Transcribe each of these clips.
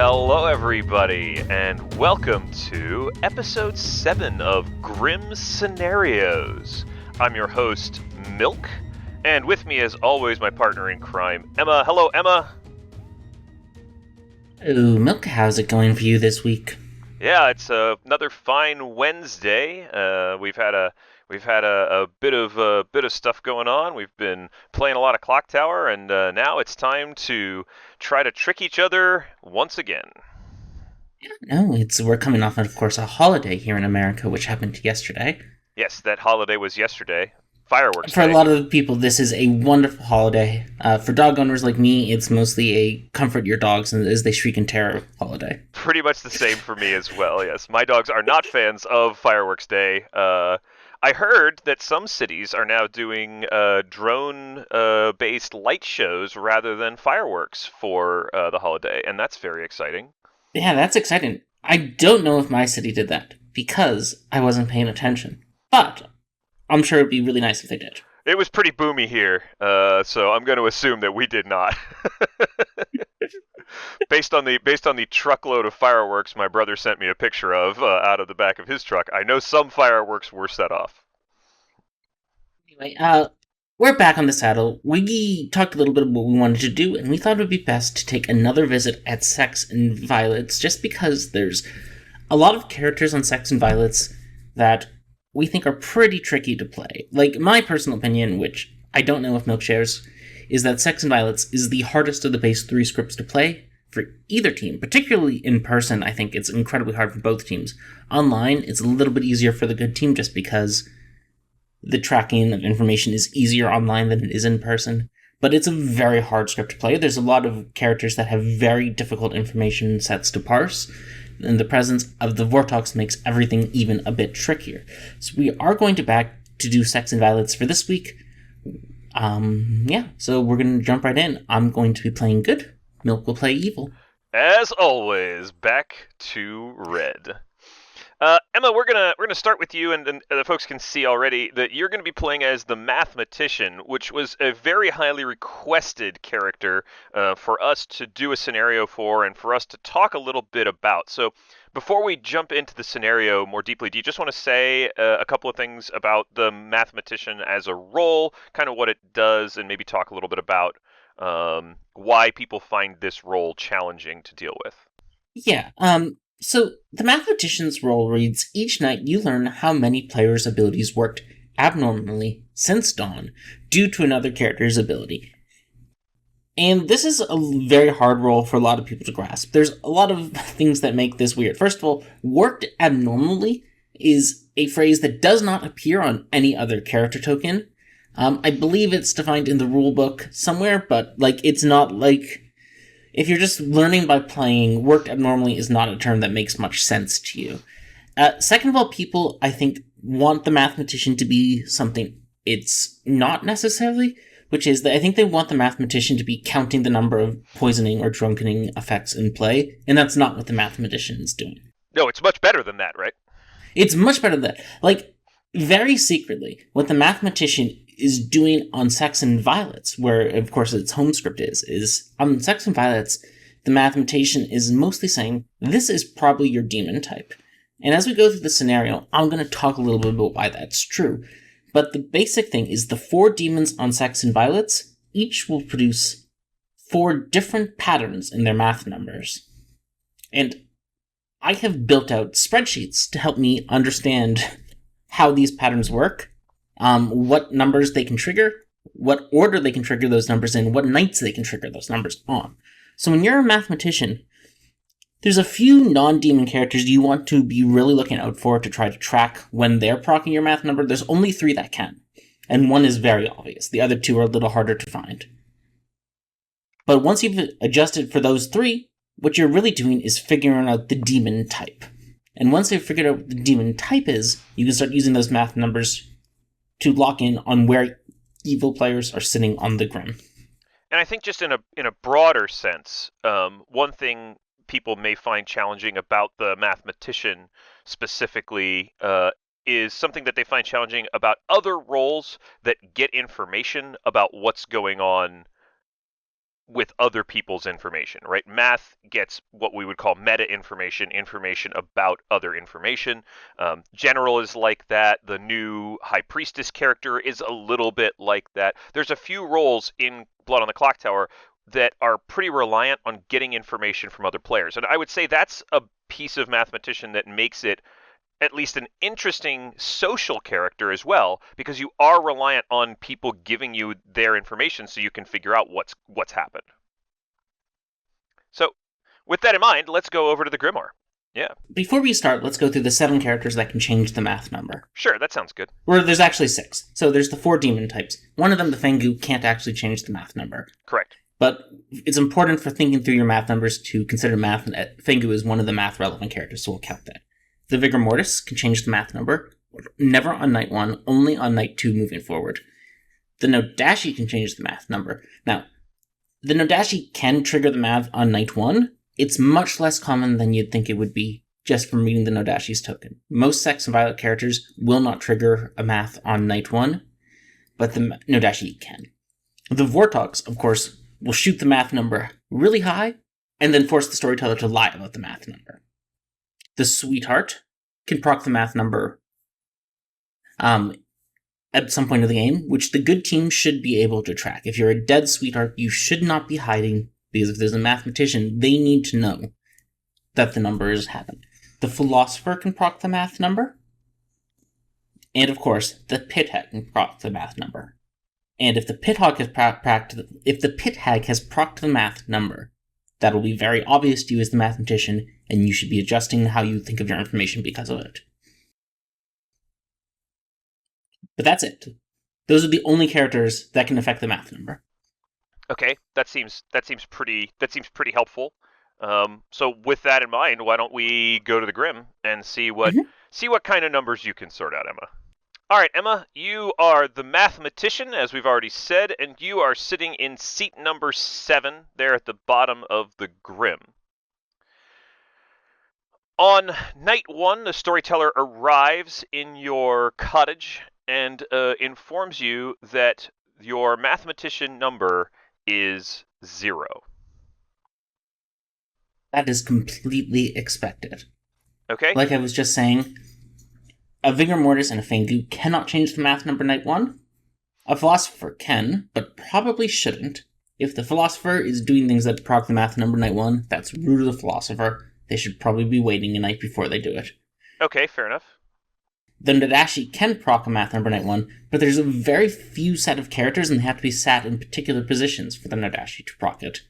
Hello, everybody, and welcome to episode 7 of Grim Scenarios. I'm your host, Milk, and with me, as always, my partner in crime, Emma. Hello, Emma. Oh, Milk, how's it going for you this week? Yeah, it's another fine Wednesday. We've had a bit of stuff going on. We've been playing a lot of Clocktower, and now it's time to try to trick each other once again. No, we're coming off, of course, a holiday here in America, which happened yesterday. Yes, that holiday was yesterday, Fireworks For a Day. lot of people, this is a wonderful holiday. For dog owners like me, it's mostly a comfort your dogs as they shriek in terror holiday. Pretty much the same for me as well. Yes, my dogs are not fans of Fireworks Day. I heard that some cities are now doing drone-based light shows rather than fireworks for the holiday, and that's very exciting. Yeah, that's exciting. I don't know if my city did that because I wasn't paying attention, but I'm sure it'd be really nice if they did. It was pretty boomy here, so I'm going to assume that we did not. Based on the truckload of fireworks my brother sent me a picture of out of the back of his truck, I know some fireworks were set off. Anyway, we're back on the saddle. We talked a little bit about what we wanted to do, and we thought it would be best to take another visit at Sex and Violets, just because there's a lot of characters on Sex and Violets that we think are pretty tricky to play. Like, my personal opinion, which I don't know if Milk shares, is that Sex and Violets is the hardest of the base 3 scripts to play for either team. Particularly in person, I think it's incredibly hard for both teams. Online, it's a little bit easier for the good team just because the tracking of information is easier online than it is in person. But it's a very hard script to play. There's a lot of characters that have very difficult information sets to parse, and the presence of the Vortox makes everything even a bit trickier. So we are going back to do Sex and Violets for this week. So we're going to jump right in. I'm going to be playing good. Milk will play evil. As always, back to red. Emma, we're gonna start with you, and the folks can see already that you're going to be playing as the mathematician, which was a very highly requested character for us to do a scenario for, and for us to talk a little bit about. So, before we jump into the scenario more deeply, do you just want to say a couple of things about the mathematician as a role, kind of what it does, and maybe talk a little bit about why people find this role challenging to deal with? Yeah, so the mathematician's role reads, each night you learn how many players' abilities worked abnormally since dawn due to another character's ability. And this is a very hard role for a lot of people to grasp. There's a lot of things that make this weird. First of all, worked abnormally is a phrase that does not appear on any other character token. I believe it's defined in the rulebook somewhere, but it's not like if you're just learning by playing, worked abnormally is not a term that makes much sense to you. Second of all, people, I think, want the mathematician to be something it's not necessarily, which is that I think they want the mathematician to be counting the number of poisoning or drunkening effects in play, and that's not what the mathematician is doing. No, it's much better than that, right? It's much better than that. Very secretly, what the mathematician is doing on Sex and Violets, where, of course, its home script is on Sex and Violets, the mathematician is mostly saying, this is probably your demon type. And as we go through the scenario, I'm going to talk a little bit about why that's true. But the basic thing is the 4 demons on Sex and Violets, each will produce 4 different patterns in their math numbers. And I have built out spreadsheets to help me understand how these patterns work, what numbers they can trigger, what order they can trigger those numbers in, what nights they can trigger those numbers on. So when you're a mathematician, there's a few non-demon characters you want to be really looking out for to try to track when they're proccing your math number. There's only 3 that can, and one is very obvious. The other 2 are a little harder to find. But once you've adjusted for those 3, what you're really doing is figuring out the demon type. And once you've figured out what the demon type is, you can start using those math numbers to lock in on where evil players are sitting on the grim. And I think just in a broader sense, one thing people may find challenging about the mathematician specifically is something that they find challenging about other roles that get information about what's going on with other people's information, right? Math gets what we would call meta information, information about other information. General is like that. The new High Priestess character is a little bit like that. There's a few roles in Blood on the Clocktower that are pretty reliant on getting information from other players. And I would say that's a piece of Mathematician that makes it at least an interesting social character as well, because you are reliant on people giving you their information so you can figure out what's happened. So, with that in mind, let's go over to the Grimoire. Yeah. Before we start, let's go through the 7 characters that can change the math number. Sure, that sounds good. Or there's actually 6. So there's the 4 demon types. One of them, the Fengu, can't actually change the math number. Correct. But it's important for thinking through your math numbers to consider Fengu is one of the math relevant characters, so we'll count that. The Vigor Mortis can change the math number, never on night 1, only on night 2 moving forward. The Nodashi can change the math number. Now, the Nodashi can trigger the math on night 1. It's much less common than you'd think it would be just from reading the Nodashi's token. Most Sex and Violet characters will not trigger a math on night 1, but the Nodashi can. The Vortox, of course, will shoot the math number really high, and then force the storyteller to lie about the math number. The Sweetheart can proc the math number at some point of the game, which the good team should be able to track. If you're a dead Sweetheart, you should not be hiding, because if there's a Mathematician, they need to know that the number has happened. The Philosopher can proc the math number, and of course, the Pit Hag can proc the math number. And if the Pit Hag has procced the math number, that'll be very obvious to you as the Mathematician, and you should be adjusting how you think of your information because of it. But that's it. Those are the only characters that can affect the math number. Okay, that seems pretty helpful. So with that in mind, why don't we go to the Grim and see what kind of numbers you can sort out, Emma. All right, Emma, you are the Mathematician, as we've already said, and you are sitting in seat number 7 there at the bottom of the Grim. On night 1, the storyteller arrives in your cottage and informs you that your Mathematician number is 0. That is completely expected. Okay. Like I was just saying, a Vigor Mortis and a Fengu cannot change the math number night 1. A Philosopher can, but probably shouldn't. If the Philosopher is doing things that proc the math number night 1, that's rude of the Philosopher. They should probably be waiting a night before they do it. Okay, fair enough. The Nodashi can proc a math number night 1, but there's a very few set of characters and they have to be sat in particular positions for the Nodashi to proc it.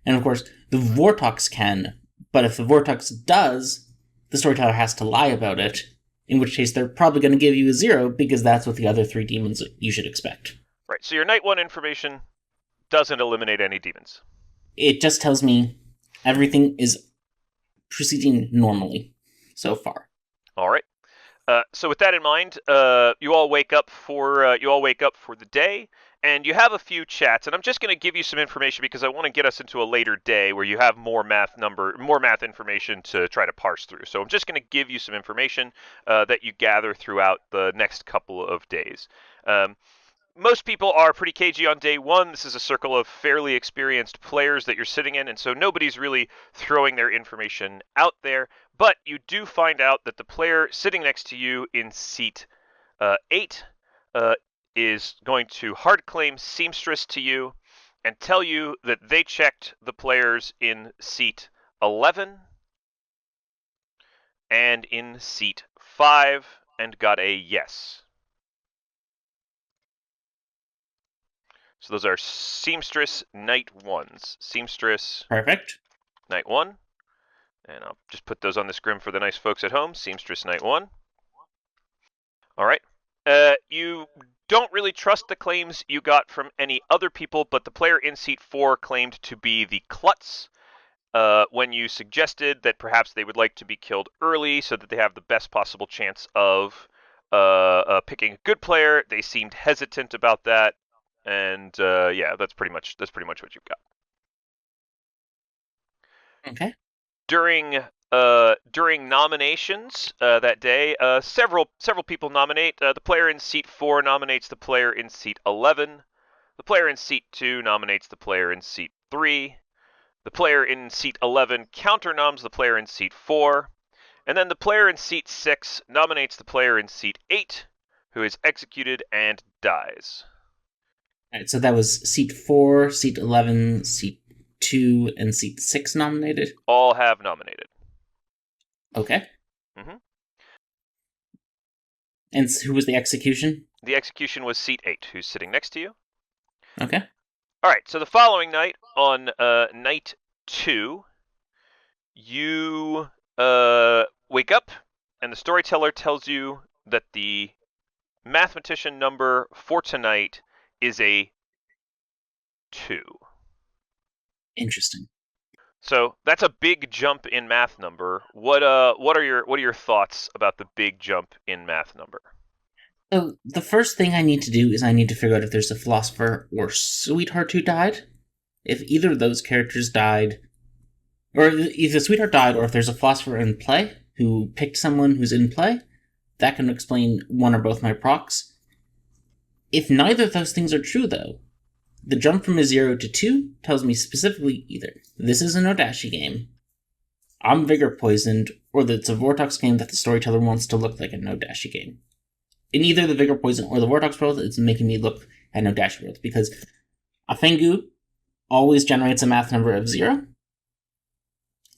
And of course, the Vortox can, but if the Vortox does, the storyteller has to lie about it, in which case they're probably going to give you a 0 because that's what the other 3 demons you should expect. Right, so your night 1 information doesn't eliminate any demons. It just tells me everything is proceeding normally so far. All right. So with that in mind, you all wake up for the day, and you have a few chats. And I'm just going to give you some information because I want to get us into a later day where you have more math information to try to parse through. So I'm just going to give you some information that you gather throughout the next couple of days. Most people are pretty cagey on day 1. This is a circle of fairly experienced players that you're sitting in, and so nobody's really throwing their information out there. But you do find out that the player sitting next to you in seat 8 is going to hard claim Seamstress to you and tell you that they checked the players in seat 11 and in seat 5 and got a yes. So those are Seamstress night 1s. Seamstress. Perfect. Night 1. And I'll just put those on the scrim for the nice folks at home. Seamstress night 1. All right. You don't really trust the claims you got from any other people, but the player in seat 4 claimed to be the Klutz when you suggested that perhaps they would like to be killed early so that they have the best possible chance of picking a good player. They seemed hesitant about that. And yeah, that's pretty much what you've got. Okay. During nominations that day, several people nominate. The player in seat 4 nominates the player in seat 11. The player in seat 2 nominates the player in seat 3. The player in seat 11 counternoms the player in seat 4. And then the player in seat 6 nominates the player in seat 8, who is executed and dies. All right, so that was seat 4, seat 11, seat 2, and seat 6 nominated. All have nominated. Okay. Mm-hmm. And who was the execution? The execution was seat 8, who's sitting next to you. Okay. All right, so the following night, on night 2, you wake up, and the storyteller tells you that the mathematician number for tonight is a 2. Interesting. So that's a big jump in math number. What are your thoughts about the big jump in math number? So the first thing I need to do is I need to figure out if there's a philosopher or sweetheart who died. If either of those characters died, or if the sweetheart died, or if there's a philosopher in play who picked someone who's in play, that can explain one or both my procs. If neither of those things are true, though, the jump from a 0 to 2 tells me specifically either this is an Odashi game, I'm Vigor Poisoned, or that it's a Vortex game that the storyteller wants to look like an Odashi game. In either the Vigor Poison or the Vortex world, it's making me look at Odashi world, because a Fengu always generates a math number of 0.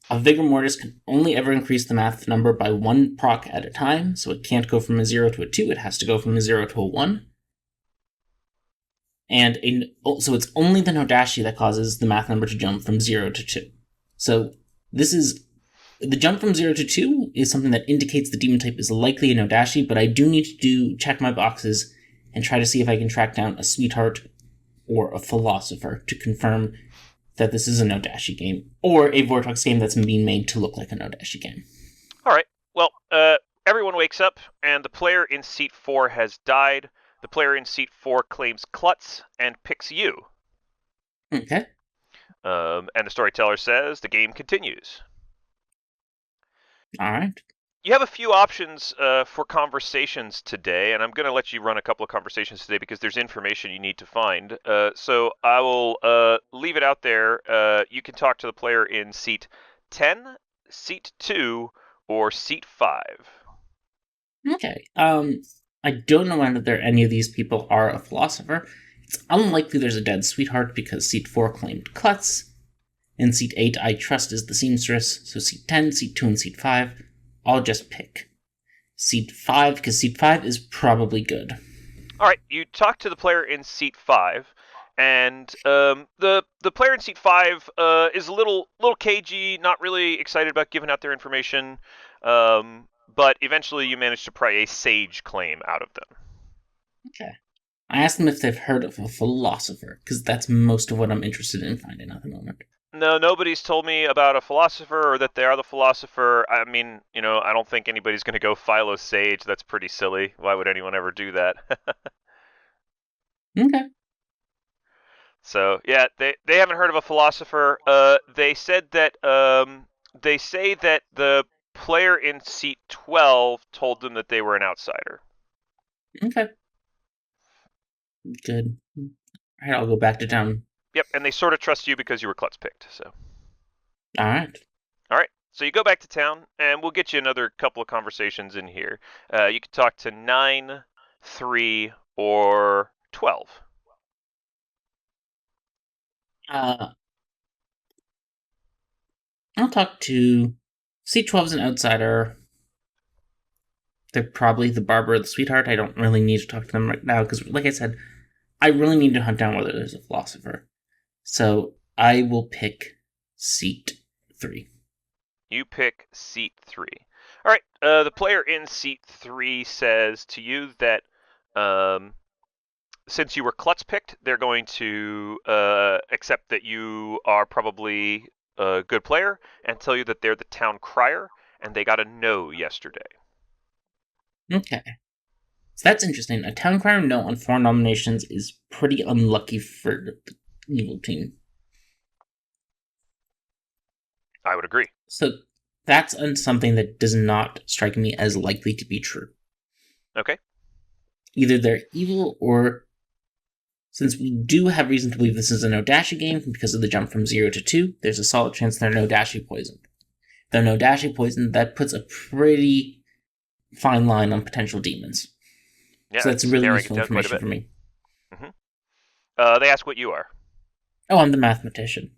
A Vigor Mortis can only ever increase the math number by 1 proc at a time, so it can't go from a 0 to a 2, it has to go from a 0 to a 1. So it's only the Nodashi that causes the math number to jump from 0 to 2. So the jump from 0 to 2 is something that indicates the demon type is likely a Nodashi, but I do need to check my boxes and try to see if I can track down a sweetheart or a philosopher to confirm that this is a Nodashi game, or a Vortex game that's being made to look like a Nodashi game. All right. Well, everyone wakes up, and the player in seat 4 has died. The player in seat 4 claims Klutz and picks you. Okay. And the storyteller says the game continues. All right. You have a few options for conversations today, and I'm going to let you run a couple of conversations today because there's information you need to find. So I will leave it out there. You can talk to the player in seat 10, seat 2, or seat 5. Okay. I don't know whether any of these people are a philosopher. It's unlikely there's a dead sweetheart because seat 4 claimed Klutz. In seat 8, I trust is the seamstress, so seat 10, seat 2, and seat 5, I'll just pick seat 5, because seat 5 is probably good. All right, you talk to the player in seat 5, and the player in seat 5 is a little cagey, not really excited about giving out their information, but eventually you manage to pry a sage claim out of them. Okay. I asked them if they've heard of a philosopher, because that's most of what I'm interested in finding at the moment. No, nobody's told me about a philosopher or that they are the philosopher. I mean, I don't think anybody's going to go Philo Sage. That's pretty silly. Why would anyone ever do that? Okay. So, yeah, they haven't heard of a philosopher. They said that they say that the player in seat 12 told them that they were an outsider. Okay. Good. All right, I'll go back to town. Yep, and they sort of trust you because you were Klutz picked. So, All right. all right. So you go back to town, and we'll get you another couple of conversations in here. You can talk to 9, 3, or 12. I'll talk to C12's an outsider. They're probably the barber or the sweetheart. I don't really need to talk to them right now because, like I said, I really need to hunt down whether there's a philosopher. So I will pick seat 3. You pick seat 3. All right. The player in seat 3 says to you that since you were Klutz picked, they're going to accept that you are probably a good player and tell you that they're the town crier and they got a no yesterday. Okay. So that's interesting. A town crier no on 4 nominations is pretty unlucky for the evil team. I would agree. So that's something that does not strike me as likely to be true. Okay. Either they're evil or Since we do have reason to believe this is a no dashi game because of the jump from 0 to 2, there's a solid chance they're no dashi poisoned. If they're no dashi poisoned, that puts a pretty fine line on potential demons. Yeah, So that's it's really narrowing it useful down quite a information bit. for me. They ask what you are. Oh, I'm the mathematician.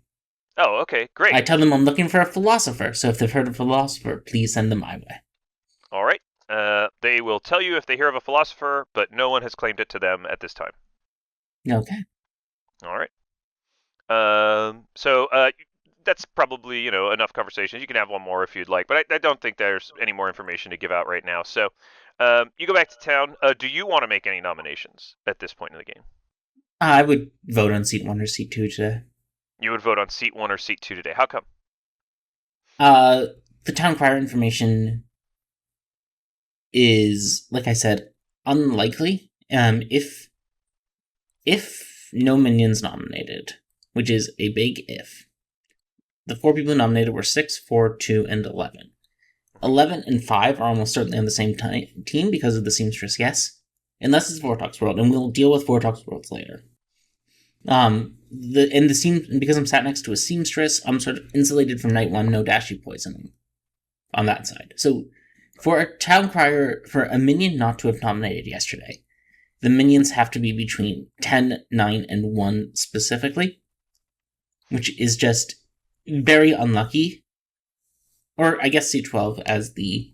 Oh, okay, great. I tell them I'm looking for a philosopher, so if they've heard of a philosopher, please send them my way. All right. They will tell you if they hear of a philosopher, but no one has claimed it to them at this time. Okay. All right. So that's probably enough conversation. You can have one more if you'd like, but I don't think there's any more information to give out right now. So you go back to town. Do you want to make any nominations at this point in the game? I would vote on seat 1 or seat 2 today. You would vote on seat 1 or seat 2 today. How come? The town crier information is, like I said, unlikely. If no minions nominated, which is a big if, the 4 people nominated were 6, 4, 2, and 11. 11 and 5 are almost certainly on the same team because of the seamstress, yes. Unless it's Vortox World, and we'll deal with Vortox Worlds later. Because I'm sat next to a seamstress, I'm sort of insulated from night 1, no dashi poisoning on that side. So for a town crier, for a minion not to have nominated yesterday, the minions have to be between 10, 9, and 1 specifically, which is just very unlucky. Or I guess C12 as the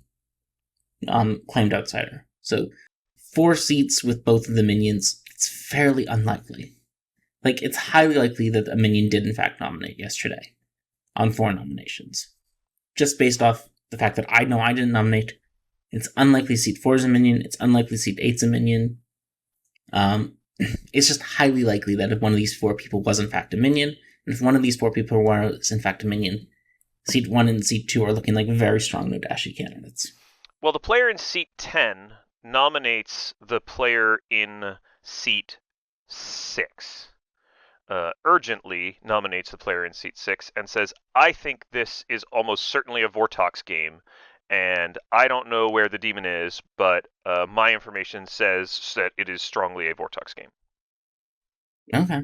claimed outsider. So 4 seats with both of the minions, it's fairly unlikely. Like, it's highly likely that a minion did in fact nominate yesterday on 4 nominations. Just based off the fact that I know I didn't nominate. It's unlikely seat 4 is a minion. It's unlikely seat 8 is a minion. It's just highly likely that if one of these 4 people was in fact a minion, and if one of these 4 people was in fact a minion, seat 1 and seat 2 are looking like very strong no dashi candidates. Well, the player in seat 10 nominates the player in seat 6. Urgently nominates the player in seat 6 and says, I think this is almost certainly a Vortox game, and I don't know where the demon is, but my information says that it is strongly a Vortox game. Okay.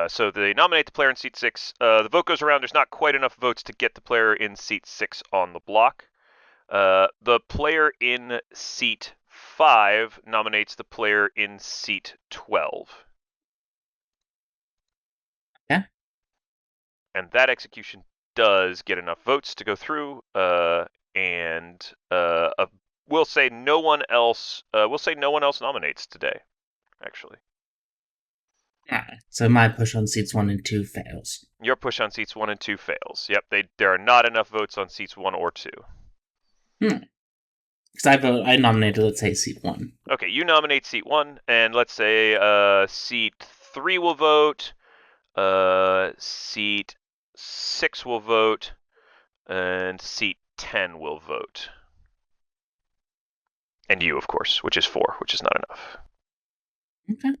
So they nominate the player in seat 6. The vote goes around. There's not quite enough votes to get the player in seat 6 on the block. The player in seat 5 nominates the player in seat 12. Yeah. And that execution does get enough votes to go through, and we'll say no one else. We'll say no one else nominates today, actually. Alright, so my push on seats 1 and 2 fails. Your push on seats 1 and 2 fails. Yep, there are not enough votes on seats 1 or 2. Because I nominated, let's say, seat 1. Okay, you nominate seat 1, and let's say seat 3 will vote, seat 6 will vote, and seat 10 will vote. And you, of course, which is 4, which is not enough. Okay.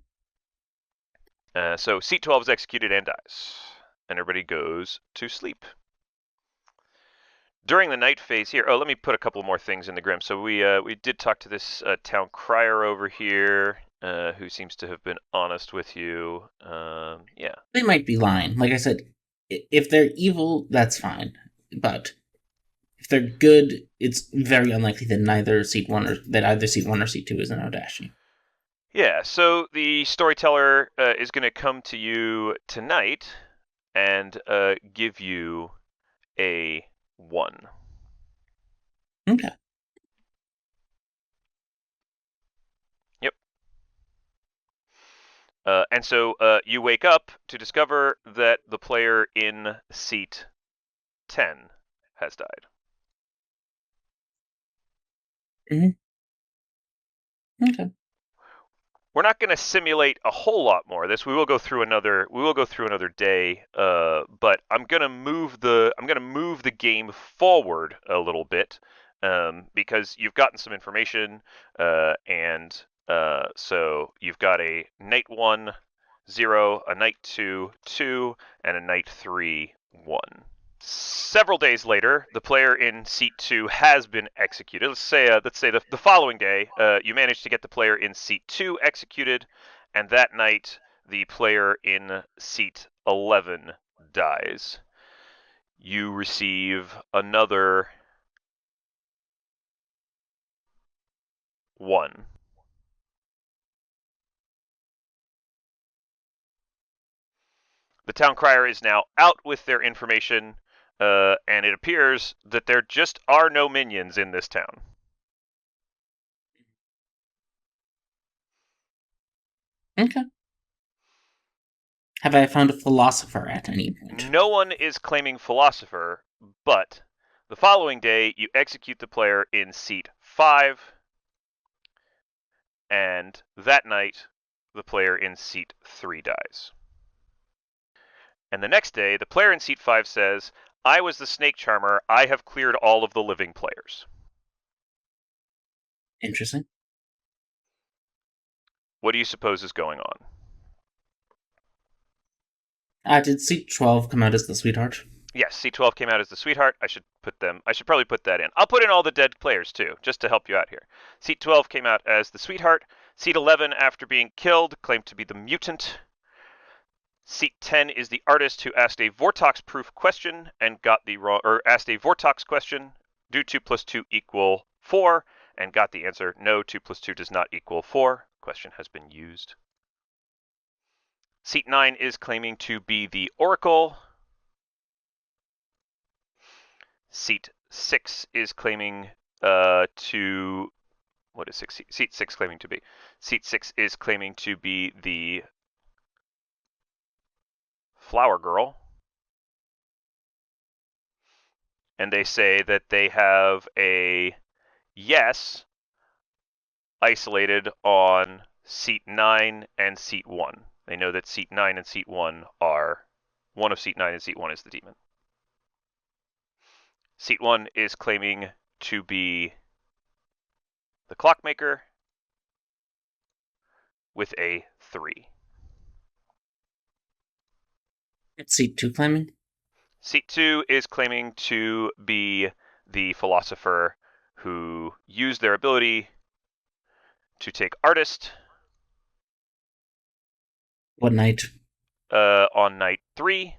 So seat 12 is executed and dies, and everybody goes to sleep. During the night phase here, let me put a couple more things in the Grim. So we did talk to this town crier over here, who seems to have been honest with you. Yeah. They might be lying. Like I said, if they're evil, that's fine. But if they're good, it's very unlikely that either seat 1 or seat 2 is an Odashi. Yeah, so the storyteller is going to come to you tonight and give you a 1. Okay. Yep. And so you wake up to discover that the player in seat 10 has died. Mm-hmm. Okay. We're not going to simulate a whole lot more of this. We will go through another day, but I'm going to move the game forward a little bit, because you've gotten some information, and so you've got a night 1 0, a night 2 2, and a night 3 1. Several days later, the player in seat 2 has been executed. Let's say the following day, you managed to get the player in seat 2 executed, and that night the player in seat 11 dies, you receive another 1. The town crier is now out with their information, and it appears that there just are no minions in this town. Okay. Have I found a philosopher at any point? No one is claiming philosopher, but the following day you execute the player in seat 5, and that night the player in seat 3 dies. And the next day, the player in seat 5 says, I was the snake charmer, I have cleared all of the living players. Interesting. What do you suppose is going on? Did seat 12 come out as the sweetheart? Yes, C12 came out as the sweetheart. I should probably put that in. I'll put in all the dead players too, just to help you out here. Seat 12 came out as the sweetheart. Seat 11, after being killed, claimed to be the mutant. Seat 10 is the artist who asked a Vortox-proof question and got the wrong, or asked a Vortox question. Do 2 plus 2 equal 4? And got the answer, no, 2 plus 2 does not equal 4. Question has been used. Seat 9 is claiming to be the Oracle. Seat 6 is claiming to... What is seat 6 claiming to be? Seat 6 is claiming to be the Flower Girl. And they say that they have a yes isolated on seat 9 and seat 1. They know that seat 9 and seat 1 are... One of seat 9 and seat 1 is the demon. Seat 1 is claiming to be the Clockmaker with a 3. It's seat 2 claiming? Seat 2 is claiming to be the Philosopher who used their ability to take Artist. What night? On night 3,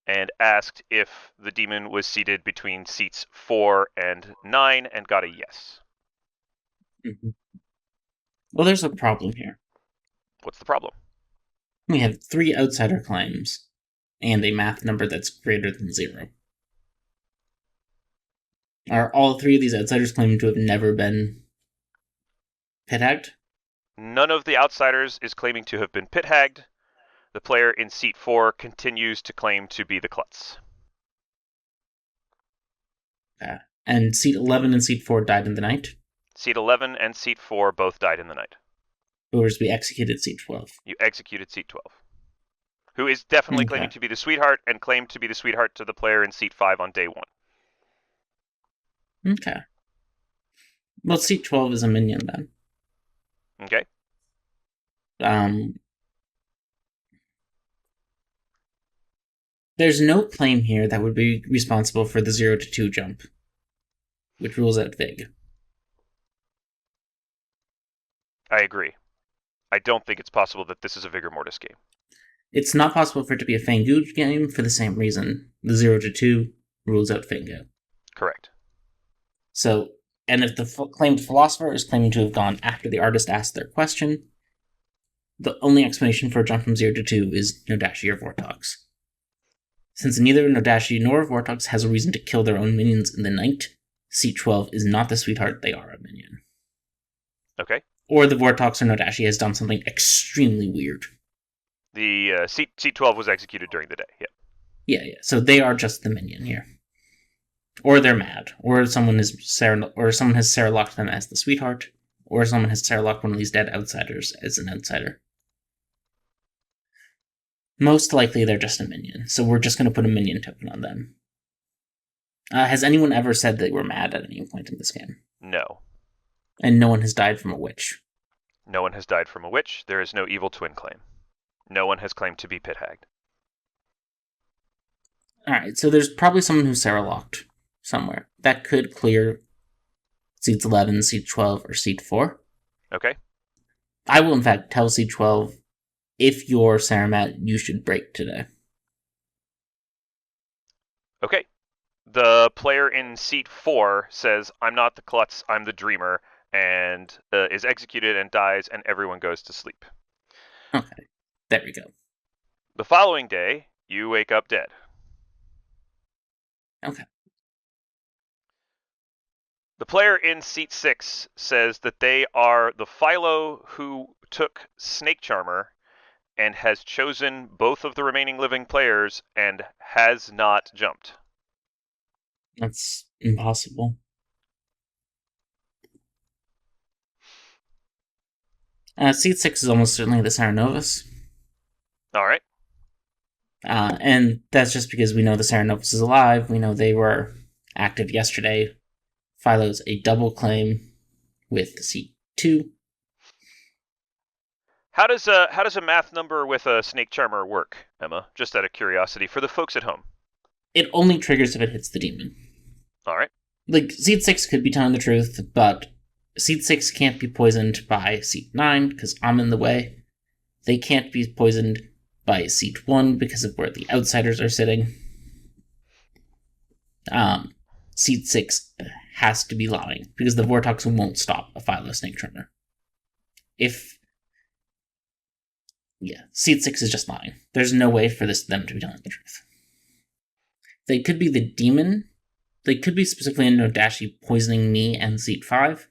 and asked if the demon was seated between seats 4 and 9, and got a yes. Mm-hmm. Well, there's a problem here. What's the problem? We have 3 outsider claims, and a math number that's greater than 0. Are all 3 of these outsiders claiming to have never been pit-hagged? None of the outsiders is claiming to have been pit-hagged. The player in seat 4 continues to claim to be the Klutz. And seat 11 and seat 4 died in the night? Seat 11 and seat 4 both died in the night. Whereas we executed seat 12. You executed seat 12. Who is definitely claiming to be the sweetheart and claimed to be the sweetheart to the player in seat 5 on day 1. Okay. Well, seat 12 is a minion then. Okay. There's no claim here that would be responsible for the 0 to 2 jump, which rules out Vig. I agree. I don't think it's possible that this is a Vigor Mortis game. It's not possible for it to be a Fangu game for the same reason. The 0 to 2 rules out Fangu. Correct. So, and if the claimed philosopher is claiming to have gone after the artist asked their question, the only explanation for a jump from 0 to 2 is Nodashi or Vortox. Since neither Nodashi nor Vortox has a reason to kill their own minions in the night, seat 12 is not the sweetheart, they are a minion. Okay. Or the Vortox or Nodashi has done something extremely weird. The seat 12 was executed during the day, yeah. Yeah. So they are just the minion here. Or they're mad. Or someone has Sarah locked them as the sweetheart. Or someone has Sarah locked one of these dead outsiders as an outsider. Most likely they're just a minion, so we're just going to put a minion token on them. Has anyone ever said they were mad at any point in this game? No. And no one has died from a witch? No one has died from a witch. There is no evil twin claim. No one has claimed to be pit-hagged. Alright, so there's probably someone who's Sarah locked somewhere. That could clear seats 11, seat 12, or seat 4. Okay. I will, in fact, tell seat 12 if you're Saramat, you should break today. Okay. The player in seat 4 says, "I'm not the klutz, I'm the dreamer," and is executed and dies, and everyone goes to sleep. Okay, there we go. The following day, you wake up dead. Okay. The player in seat 6 says that they are the Philo who took Snake Charmer and has chosen both of the remaining living players and has not jumped. That's impossible. Seat 6 is almost certainly the Saranovus. All right. And that's just because we know the Saranovus is alive. We know they were active yesterday. Philo's a double claim with seat 2. How does a math number with a Snake Charmer work, Emma? Just out of curiosity for the folks at home. It only triggers if it hits the demon. All right. Like, seat 6 could be telling the truth, but seat 6 can't be poisoned by seat 9 because I'm in the way. They can't be poisoned by seat 1 because of where the outsiders are sitting. Seat 6 has to be lying because the Vortex won't stop a Philo Snake Charmer. Seat 6 is just lying. There's no way for them to be telling the truth. They could be the demon. They could be specifically in Nodashi poisoning me and seat 5,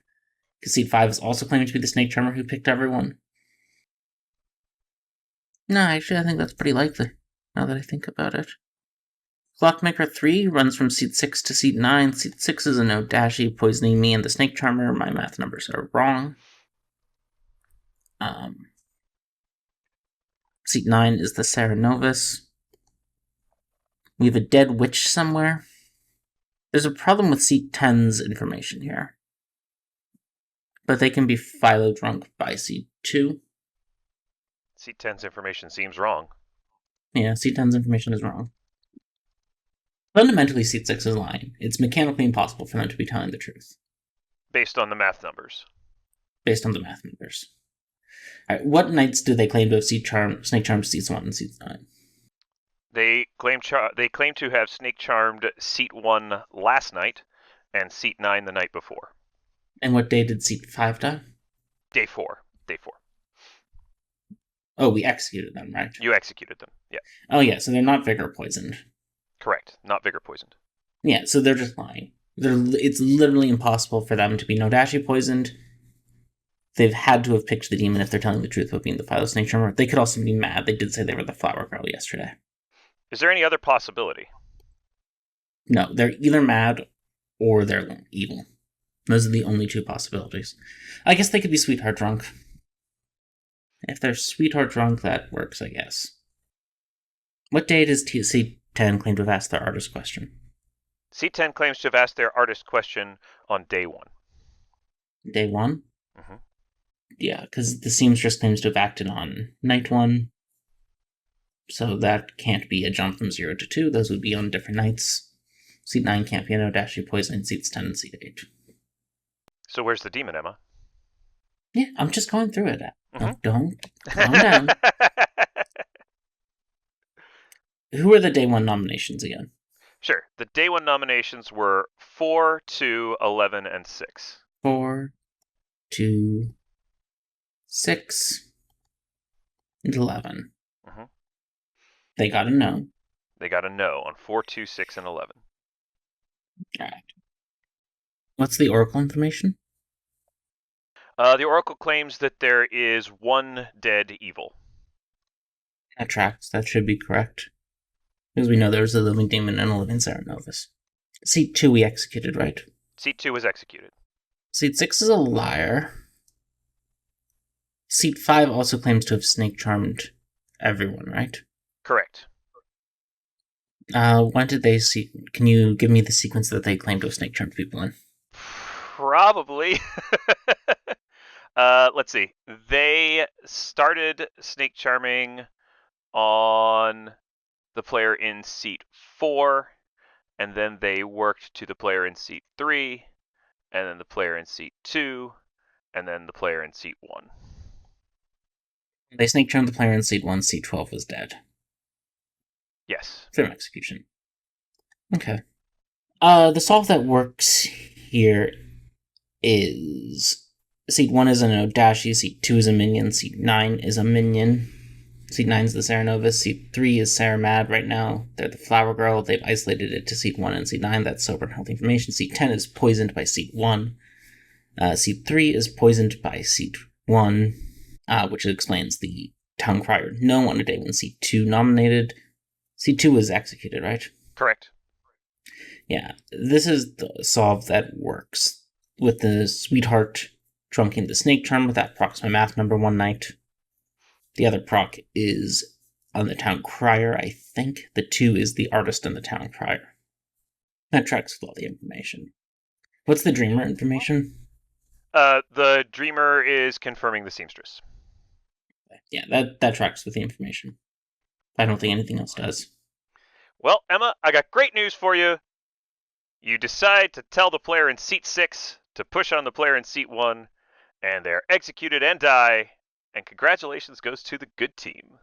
because seat 5 is also claiming to be the Snake Charmer who picked everyone. No, actually, I think that's pretty likely, now that I think about it. Clockmaker 3 runs from seat 6 to seat 9. Seat 6 is a Nodashi poisoning me and the Snake Charmer. My math numbers are wrong. Seat 9 is the Saranovus. We have a dead witch somewhere. There's a problem with seat 10's information here. But they can be Philo drunk by seat 2. Seat 10's information seems wrong. Yeah, seat 10's information is wrong. Fundamentally, seat 6 is lying. It's mechanically impossible for them to be telling the truth. Based on the math numbers. Based on the math numbers. All right, what nights do they claim to have Snake Charmed seats 1 and seats 9? They claim to have Snake Charmed seat 1 last night and seat 9 the night before. And what day did seat 5 die? Day 4. Oh, we executed them, right? You executed them, yeah. Oh, yeah, so they're not vigor poisoned. Correct, not vigor poisoned. Yeah, so they're just lying. It's literally impossible for them to be Nodashi poisoned. They've had to have picked the demon if they're telling the truth about being the Philo Snake Charmer. They could also be mad. They did say they were the Flower Girl yesterday. Is there any other possibility? No, they're either mad or they're evil. Those are the only two possibilities. I guess they could be Sweetheart drunk. If they're Sweetheart drunk, that works, I guess. What day does C10 claim to have asked their artist question? C10 claims to have asked their artist question on day 1. Day 1? Mm-hmm. Yeah, because the seamstress claims to have acted on night 1. So that can't be a jump from 0 to 2. Those would be on different nights. Seat 9 can't be a Nodashi poison, seats 10 and seat 8. So where's the demon, Emma? Yeah, I'm just going through it. Mm-hmm. Don't. Calm down. Who are the day 1 nominations again? Sure. The day 1 nominations were 4, 2, 11, and 6. 4, 2, 6, and 11. Mm-hmm. They got a no. They got a no on 4, 2, 6, and 11. All right. What's the Oracle information? The Oracle claims that there is 1 dead evil. That tracks. That should be correct. Because we know there's a living demon and a living Saranovus. Seat 2 we executed, right? Seat 2 was executed. Seat 6 is a liar. Seat 5 also claims to have snake charmed everyone, right? Correct. When did they see? Can you give me the sequence that they claim to have snake charmed people in? Probably. Let's see. They started snake charming on the player in seat 4, and then they worked to the player in seat 3, and then the player in seat 2, and then the player in seat 1. They snake charmed the player in seat 1, seat 12 was dead. Yes. From execution. Okay. The solve that works here is seat 1 is a Nodashi, seat 2 is a minion, seat 9 is a minion. Seat 9 is the Serenovus, seat 3 is Sarah Mad right now. They're the Flower Girl. They've isolated it to seat 1 and seat 9. That's sober and healthy information. Seat 10 is poisoned by seat 1. Seat 3 is poisoned by seat 1, which explains the Town Crier no on a day when seat 2 nominated. Seat 2 was executed, right? Correct. Yeah, this is the solve that works. With the Sweetheart trunking the Snake Charmer, that procs my math number one night. The other proc is on the Town Crier, I think. The 2 is the Artist and the Town Crier. That tracks with all the information. What's the Dreamer information? The Dreamer is confirming the Seamstress. Yeah, that tracks with the information. I don't think anything else does. Well, Emma, I got great news for you. You decide to tell the player in seat 6 to push on the player in seat 1, and they're executed and die, and congratulations goes to the good team,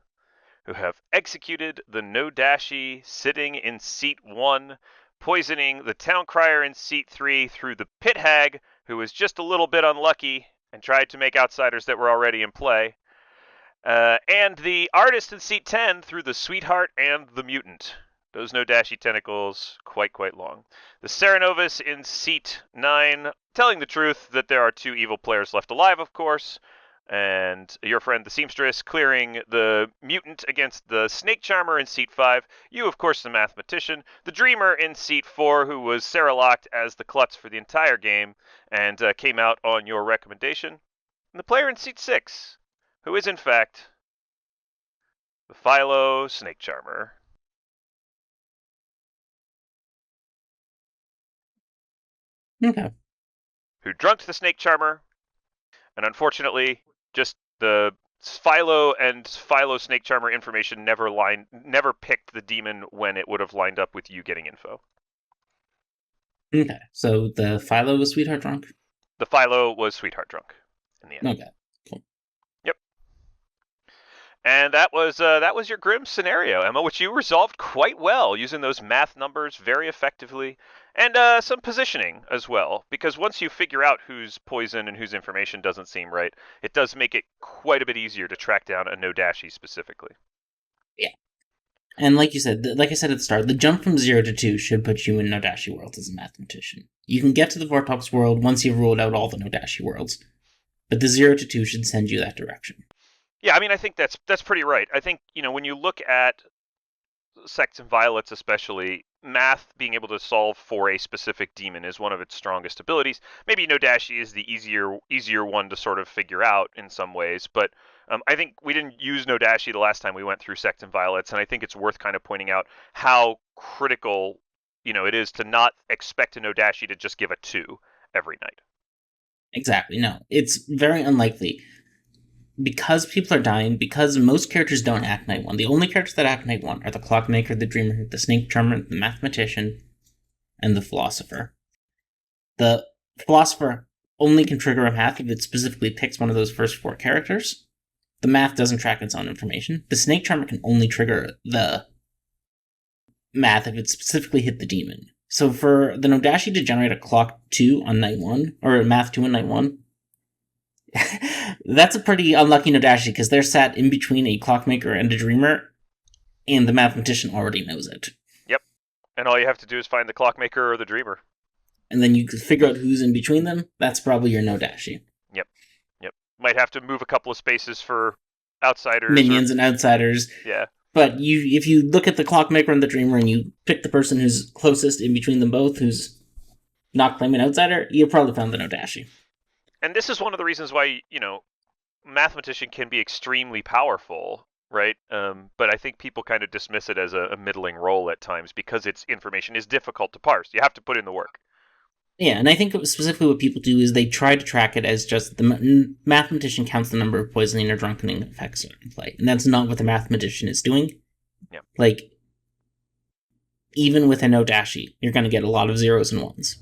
who have executed the Nodashi sitting in seat 1, poisoning the Town Crier in seat 3 through the Pit Hag, who was just a little bit unlucky and tried to make outsiders that were already in play, and the Artist in seat 10 through the Sweetheart and the Mutant. Those Nodashi tentacles, quite long. The Serenovus in seat 9, telling the truth that there are 2 evil players left alive, of course, and your friend the Seamstress clearing the Mutant against the Snake Charmer in seat 5. You, of course, the Mathematician. The Dreamer in seat 4, who was Sarah-locked as the klutz for the entire game, and came out on your recommendation. And the player in seat 6, who is, in fact, the Philo Snake Charmer. Okay. Who drunked the Snake Charmer, and unfortunately, just the Philo and Philo Snake Charmer information never picked the demon when it would have lined up with you getting info. Okay, so the Philo was Sweetheart drunk? The Philo was Sweetheart drunk in the end. Okay, cool. Yep. And that was your grim scenario, Emma, which you resolved quite well using those math numbers very effectively, and some positioning as well. Because once you figure out whose poison and whose information doesn't seem right, it does make it quite a bit easier to track down a Nodashi specifically. Yeah. And like you said, like I said at the start, the jump from 0 to 2 should put you in Nodashi worlds as a mathematician. You can get to the Vortops world once you've ruled out all the Nodashi worlds, but the 0 to 2 should send you that direction. Yeah, I mean, I think that's pretty right. I think, when you look at Sects and Violets especially, math being able to solve for a specific demon is one of its strongest abilities. Maybe Nodashi is the easier one to sort of figure out in some ways, but I think we didn't use Nodashi the last time we went through Sects and Violets, and I think it's worth kind of pointing out how critical, it is to not expect a Nodashi to just give a 2 every night. Exactly, no. It's very unlikely. Because people are dying, because most characters don't act night 1. The only characters that act night 1 are the Clockmaker, the Dreamer, the Snake Charmer, the Mathematician, and the Philosopher. The Philosopher only can trigger a math if it specifically picks one of those first 4 characters. The math doesn't track its own information. The Snake Charmer can only trigger the math if it specifically hit the demon. So for the Nodashi to generate a Clock 2 on night 1, or a Math 2 on night 1, that's a pretty unlucky Nodashi, because they're sat in between a Clockmaker and a Dreamer, and the Mathematician already knows it. Yep. And all you have to do is find the Clockmaker or the Dreamer. And then you can figure out who's in between them. That's probably your Nodashi. Yep. Might have to move a couple of spaces for outsiders. Minions and outsiders. Yeah. But if you look at the Clockmaker and the Dreamer and you pick the person who's closest in between them both, who's not claiming outsider, you probably found the Nodashi. And this is one of the reasons why, Mathematician can be extremely powerful, right? But I think people kind of dismiss it as a middling role at times because its information is difficult to parse. You have to put in the work. Yeah, and I think specifically what people do is they try to track it as just the Mathematician counts the number of poisoning or drunkening effects in play. And that's not what the Mathematician is doing. Yeah. Like, even with a Nodashi, you're going to get a lot of zeros and ones.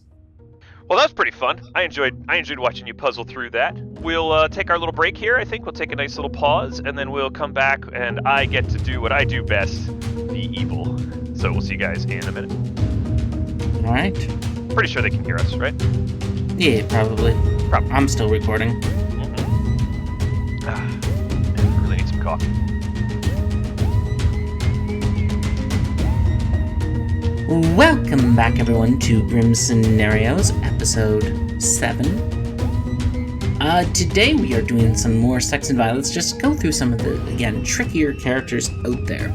Well, that was pretty fun. I enjoyed watching you puzzle through that. We'll take our little break here. I think we'll take a nice little pause, and then we'll come back, and I get to do what I do best: be evil. So we'll see you guys in a minute. All right. Pretty sure they can hear us, right? Yeah, probably. Probably. I'm still recording. I really need some coffee. Welcome back, everyone, to Grim Scenarios, episode 7. Today we are doing some more sex and violence, just go through some of the, again, trickier characters out there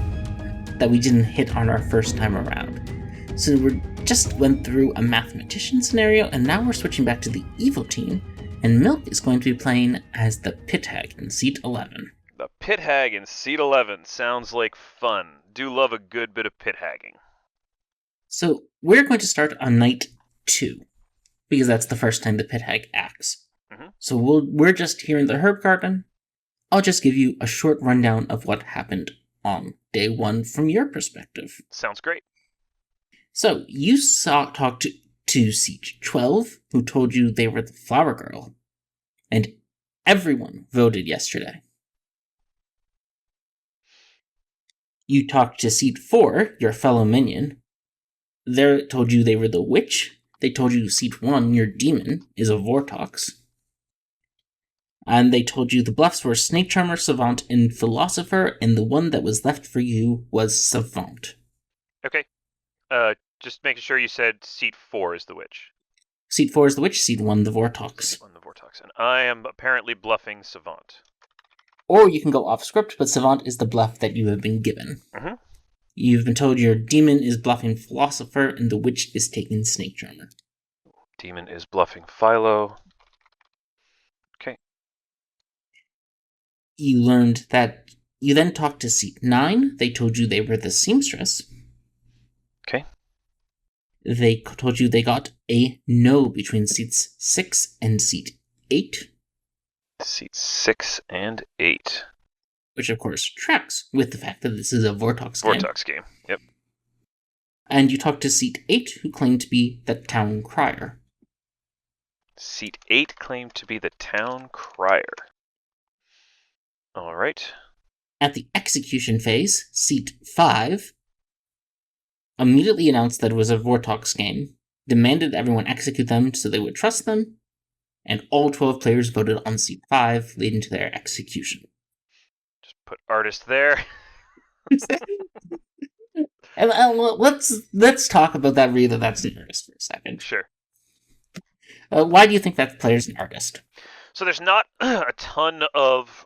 that we didn't hit on our first time around. So we just went through a mathematician scenario, and now we're switching back to the evil team, and Milk is going to be playing as the Pit Hag in seat 11. The Pit Hag in seat 11 sounds like fun. Do love a good bit of pit hagging. So we're going to start on night 2, because that's the first time the Pit Hag acts. Mm-hmm. So we're just here in the herb garden. I'll just give you a short rundown of what happened on day 1 from your perspective. Sounds great. So you talked to seat 12, who told you they were the flower girl, and everyone voted yesterday. You talked to seat 4, your fellow minion. They told you they were the witch. They told you seat 1, your demon, is a Vortox. And they told you the bluffs were Snake Charmer, Savant, and Philosopher, and the one that was left for you was Savant. Okay. Just making sure you said seat 4 is the witch. Seat 4 is the witch, seat 1 the Vortox. Seat 1 the Vortox. And I am apparently bluffing Savant. Or you can go off script, but Savant is the bluff that you have been given. Mm-hmm. You've been told your demon is bluffing Philosopher, and the witch is taking Snake Charmer. Demon is bluffing Philo. Okay. You learned that. You then talked to seat 9. They told you they were the seamstress. Okay. They told you they got a no between seats 6 and seat 8. Seats 6 and 8. Which, of course, tracks with the fact that this is a Vortox game. Vortox game, yep. And you talked to seat 8, who claimed to be the town crier. Seat 8 claimed to be the town crier. All right. At the execution phase, seat 5 immediately announced that it was a Vortox game, demanded everyone execute them so they would trust them, and all 12 players voted on seat 5, leading to their execution. Just put artist there. And let's talk about that reader that's an artist for a second. Sure. Why do you think that player's an artist? So there's not a ton of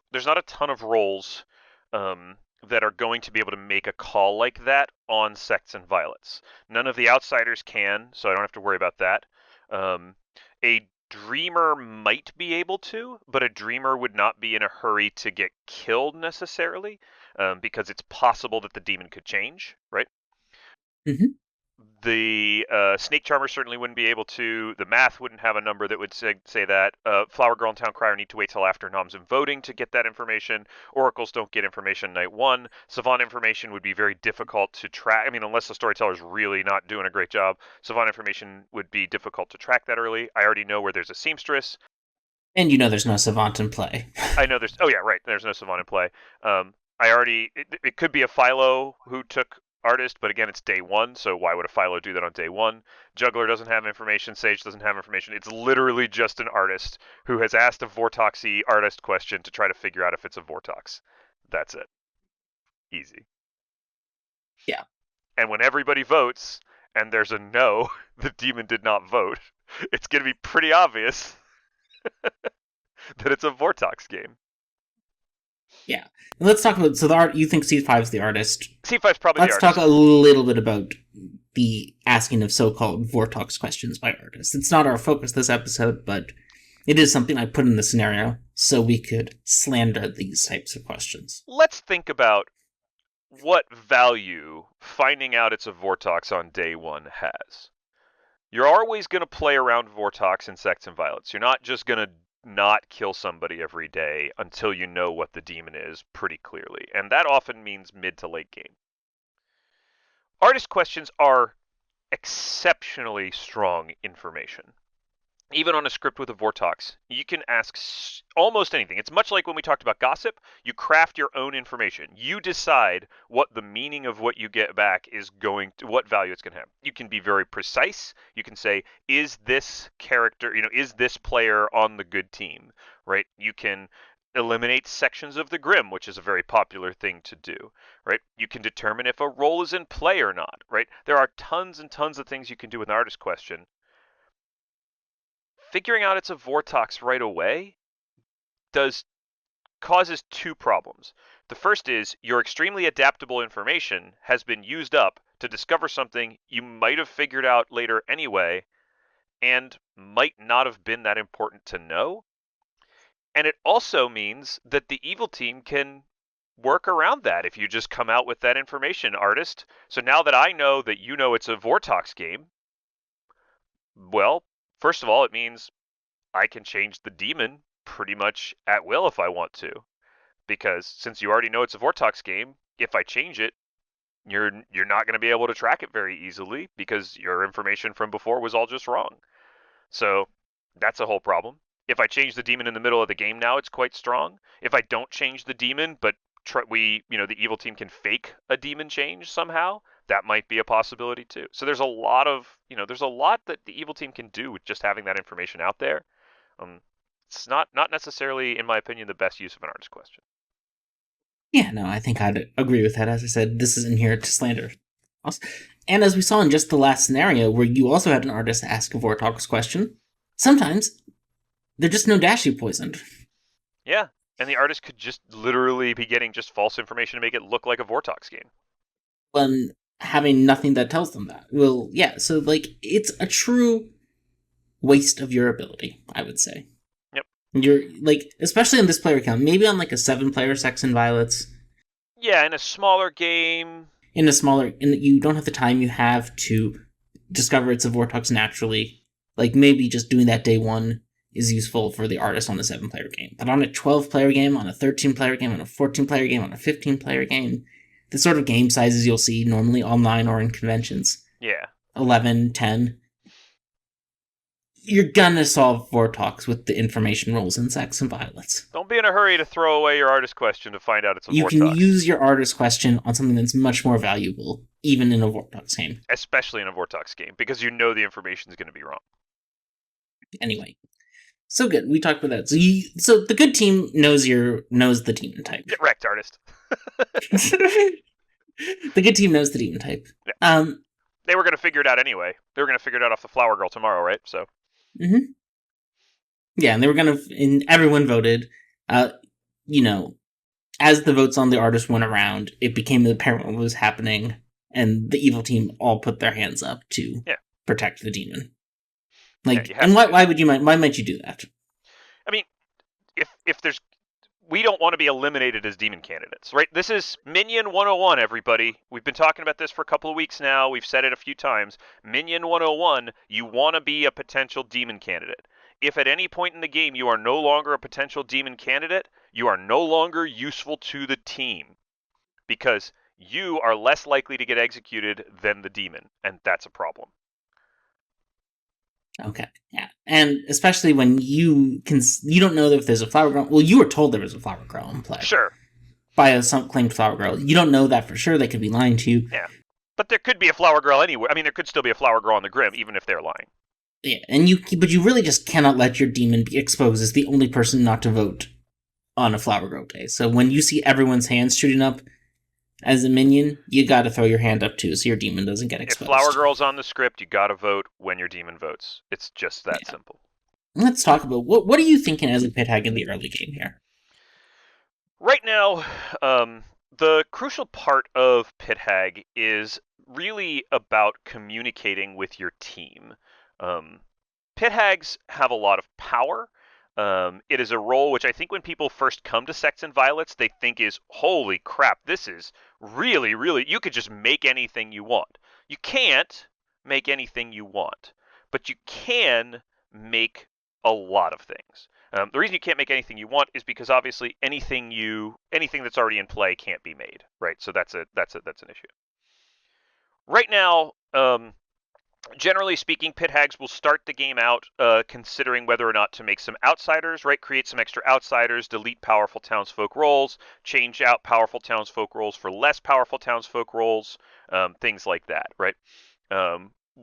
roles that are going to be able to make a call like that on Sex and Violets. None of the outsiders can, so I don't have to worry about that. A dreamer might be able to, but a dreamer would not be in a hurry to get killed necessarily, because it's possible that the demon could change, right? Mm-hmm. The Snake Charmer certainly wouldn't be able to. The math wouldn't have a number that would say that. Flower Girl and Town Crier need to wait till after noms and voting to get that information. Oracles don't get information night 1. Savant information would be very difficult to track. I mean, unless the storyteller's really not doing a great job, Savant information would be difficult to track that early. I already know where there's a seamstress. And you know there's no Savant in play. I know there's... Oh, yeah, right. There's no Savant in play. It could be a Philo who took artist, but again, it's day 1, so why would a Philo do that on day 1? Juggler doesn't have information, Sage doesn't have information. It's literally just an artist who has asked a Vortoxy artist question to try to figure out if it's a Vortox. That's it. Easy. Yeah. And when everybody votes, and there's a no, the demon did not vote, it's going to be pretty obvious that it's a Vortox game. Yeah. Let's talk about, so the art, you think seat 5 is the artist. Seat 5 is probably Let's the artist. talk a little bit about the asking of so-called Vortox questions by artists. It's not our focus this episode, but it is something I put in the scenario so we could slander these types of questions. Let's think about what value finding out it's a Vortox on day 1 has. You're always going to play around Vortox and Sex and Violets. You're not just going to not kill somebody every day until you know what the demon is pretty clearly. And that often means mid to late game. Artist questions are exceptionally strong information. even on a script with a Vortox, you can ask almost anything. It's much like when we talked about gossip. You craft your own information. You decide what the meaning of what you get back is going to, what value it's going to have. You can be very precise. You can say, is this character, is this player on the good team, right? You can eliminate sections of the Grim, which is a very popular thing to do, right? You can determine if a role is in play or not, right? There are tons and tons of things you can do with an artist question. Figuring out it's a Vortox right away does causes two problems. The first is your extremely adaptable information has been used up to discover something you might have figured out later anyway and might not have been that important to know. And it also means that the evil team can work around that if you just come out with that information, artist. So now that I know that you know it's a Vortox game, well, first of all, it means I can change the demon pretty much at will if I want to. Because since you already know it's a Vortox game, if I change it, you're not going to be able to track it very easily because your information from before was all just wrong. So that's a whole problem. If I change the demon in the middle of the game now, it's quite strong. If I don't change the demon, but the evil team can fake a demon change somehow, that might be a possibility too. So there's a lot that the evil team can do with just having that information out there. It's not necessarily, in my opinion, the best use of an artist question. Yeah, no, I think I'd agree with that. As I said, this isn't here to slander us. And as we saw in just the last scenario, where you also had an artist ask a Vortox question, sometimes they're just no dashi poisoned. Yeah, and the artist could just literally be getting just false information to make it look like a Vortox game. When having nothing that tells them that. Well, yeah, so like it's a true waste of your ability, I would say. Yep. You're like, especially on this player count, maybe on like a 7-player Sex and Violets. Yeah, in a smaller game. In a smaller, you don't have the time you have to discover it's a Vortex naturally. Like maybe just doing that day one is useful for the artist on the 7-player game. But on a 12-player game, on a 13-player game, on a 14-player game, on a 15-player game, the sort of game sizes you'll see normally online or in conventions. Yeah. 11, 10. You're gonna solve Vortox with the information rules in Sex and Violets. Don't be in a hurry to throw away your artist question to find out it's a You Vortox. can use your artist question on something that's much more valuable, even in a Vortox game. Especially in a Vortox game, because you know the information is going to be wrong. Anyway, so good. We talked about that. So the good team knows the demon type. Get wrecked, artist. The good team knows the demon type. Yeah. They were going to figure it out anyway. They were going to figure it out off the Flower Girl tomorrow, right? So. Mm-hmm. Yeah, and they were and everyone voted. As the votes on the artist went around, it became apparent what was happening, and the evil team all put their hands up to protect the demon. Like, and why would you mind? Why might you do that? I mean, if there's, we don't want to be eliminated as demon candidates, right? This is Minion 101, everybody. We've been talking about this for a couple of weeks now. We've said it a few times. Minion 101, you want to be a potential demon candidate. If at any point in the game you are no longer a potential demon candidate, you are no longer useful to the team because you are less likely to get executed than the demon, and that's a problem. Okay, yeah, and especially when you don't know if there's a flower girl. Well, you were told there was a flower girl in play. Sure. By some claimed flower girl. You don't know that for sure. They could be lying to you. Yeah, but there could be a flower girl anywhere. I mean, there could still be a flower girl on the Grim, even if they're lying. Yeah, but you really just cannot let your demon be exposed as the only person not to vote on a flower girl day. So when you see everyone's hands shooting up as a minion, you gotta throw your hand up too so your demon doesn't get exposed. If flower girl's on the script, you gotta vote when your demon votes. It's just that simple. Let's talk about what are you thinking as a pit hag in the early game here? Right now, the crucial part of pit hag is really about communicating with your team. Pit hags have a lot of power. It is a role which I think when people first come to Sex and Violets, they think is, holy crap, this is really, really, you could just make anything you want. You can't make anything you want, but you can make a lot of things. The reason you can't make anything you want is because obviously anything that's already in play can't be made, right? So that's an issue. Right now, Generally speaking, pit hags will start the game out considering whether or not to make some outsiders, right? Create some extra outsiders, delete powerful townsfolk roles, change out powerful townsfolk roles for less powerful townsfolk roles, things like that, right?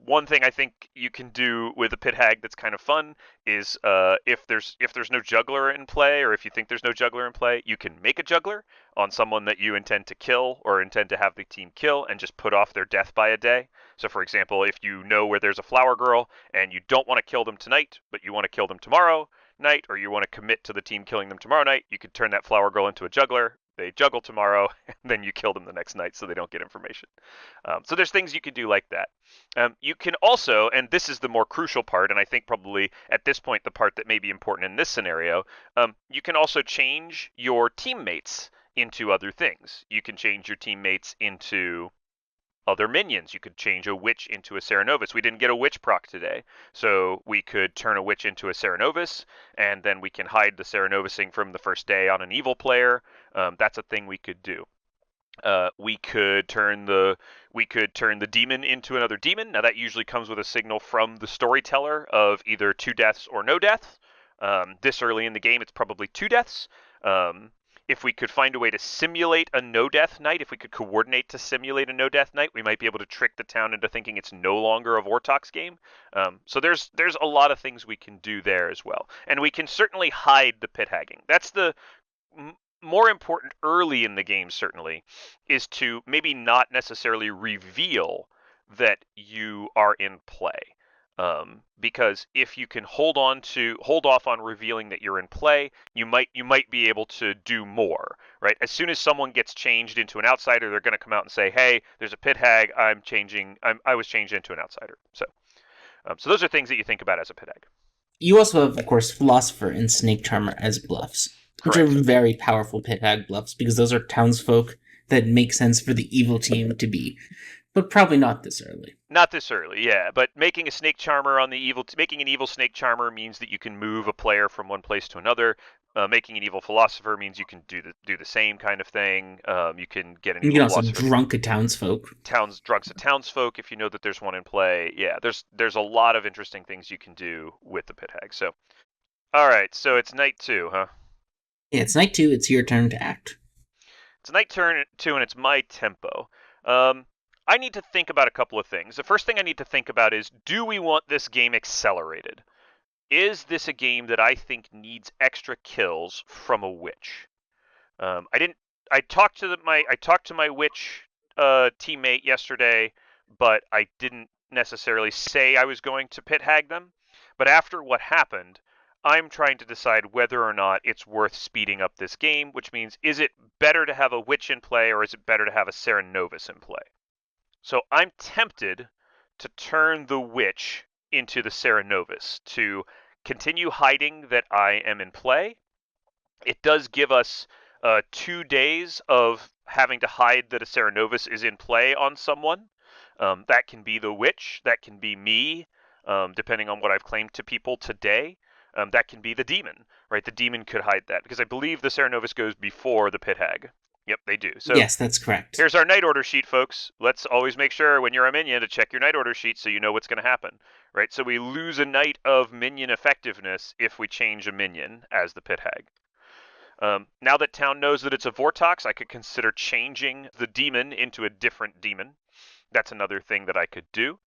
One thing I think you can do with a pit hag that's kind of fun is if there's no juggler in play, or if you think there's no juggler in play, you can make a juggler on someone that you intend to kill or intend to have the team kill, and just put off their death by a day. So, for example, if you know where there's a flower girl and you don't want to kill them tonight, but you want to kill them tomorrow night, or you want to commit to the team killing them tomorrow night, you could turn that flower girl into a juggler. They juggle tomorrow, and then you kill them the next night so they don't get information. So there's things you can do like that. You can also, and this is the more crucial part, and I think probably at this point the part that may be important in this scenario, you can also change your teammates into other things. You can change your teammates into other minions. You could change a witch into a Cerenovus. We didn't get a witch proc today, so we could turn a witch into a Cerenovus, and then we can hide the Cerenovusing from the first day on an evil player. That's a thing we could do. We could turn the demon into another demon. Now that usually comes with a signal from the storyteller of either 2 deaths or no death. This early in the game, it's probably 2 deaths. If we could find a way to simulate a no-death night, if we could coordinate to simulate a no-death night, we might be able to trick the town into thinking it's no longer a Vortox game. So there's a lot of things we can do there as well. And we can certainly hide the pit hagging. That's the more important early in the game, certainly, is to maybe not necessarily reveal that you are in play. Because if you can hold off on revealing that you're in play, you might be able to do more, right? As soon as someone gets changed into an outsider, they're going to come out and say, "Hey, there's a pit hag. I was changed into an outsider." So those are things that you think about as a pit hag. You also have, of course, Philosopher and Snake Charmer as bluffs, which are Correct. very powerful pit hag bluffs because those are townsfolk that make sense for the evil team to be, but probably not this early. Not this early, yeah. But making a snake charmer on the making an evil snake charmer means that you can move a player from one place to another. Making an evil philosopher means you can do the same kind of thing. You can get an You evil can also philosopher that drunk a townsfolk. drunks a townsfolk if you know that there's one in play. Yeah, there's a lot of interesting things you can do with the pit hag. So, all right, so it's night 2, huh? Yeah, it's night 2. It's your turn to act. It's night turn 2, and it's my tempo. Um, I need to think about a couple of things. The first thing I need to think about is, do we want this game accelerated? Is this a game that I think needs extra kills from a witch? I didn't. I talked to my witch teammate yesterday, but I didn't necessarily say I was going to pit hag them. But after what happened, I'm trying to decide whether or not it's worth speeding up this game. Which means, is it better to have a witch in play, or is it better to have a Serenovus in play? So I'm tempted to turn the witch into the Serenovus to continue hiding that I am in play. It does give us 2 days of having to hide that a Serenovus is in play on someone. That can be the witch, that can be me, depending on what I've claimed to people today. That can be the demon, right? The demon could hide that, because I believe the Serenovus goes before the pit hag. Yep, they do. So Yes, that's correct. here's our night order sheet, folks. Let's always make sure when you're a minion to check your night order sheet so you know what's going to happen, right? So we lose a night of minion effectiveness if we change a minion as the pit hag. Now that town knows that it's a Vortox, I could consider changing the demon into a different demon. That's another thing that I could do.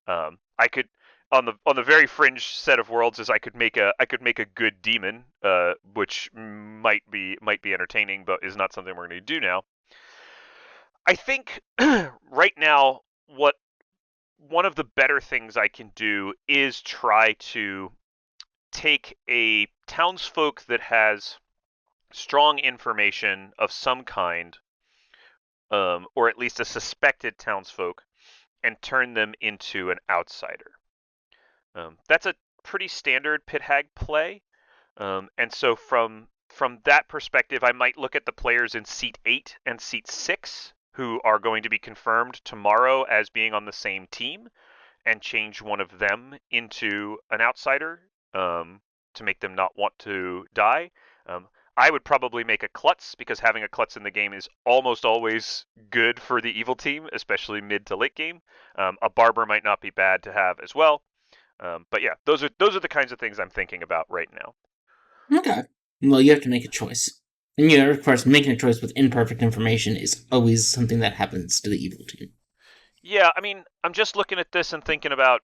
I could, on the very fringe set of worlds, is I could make a good demon, which might be entertaining, but is not something we're going to do now. I think right now, what one of the better things I can do is try to take a townsfolk that has strong information of some kind, or at least a suspected townsfolk, and turn them into an outsider. That's a pretty standard pit hag play, and so from that perspective, I might look at the players in seat 8 and seat 6 who are going to be confirmed tomorrow as being on the same team, and change one of them into an outsider to make them not want to die. I would probably make a klutz because having a klutz in the game is almost always good for the evil team, especially mid to late game. A barber might not be bad to have as well. But yeah, those are the kinds of things I'm thinking about right now. Okay. Well, you have to make a choice. And of course, making a choice with imperfect information is always something that happens to the evil team. Yeah, I mean, I'm just looking at this and thinking about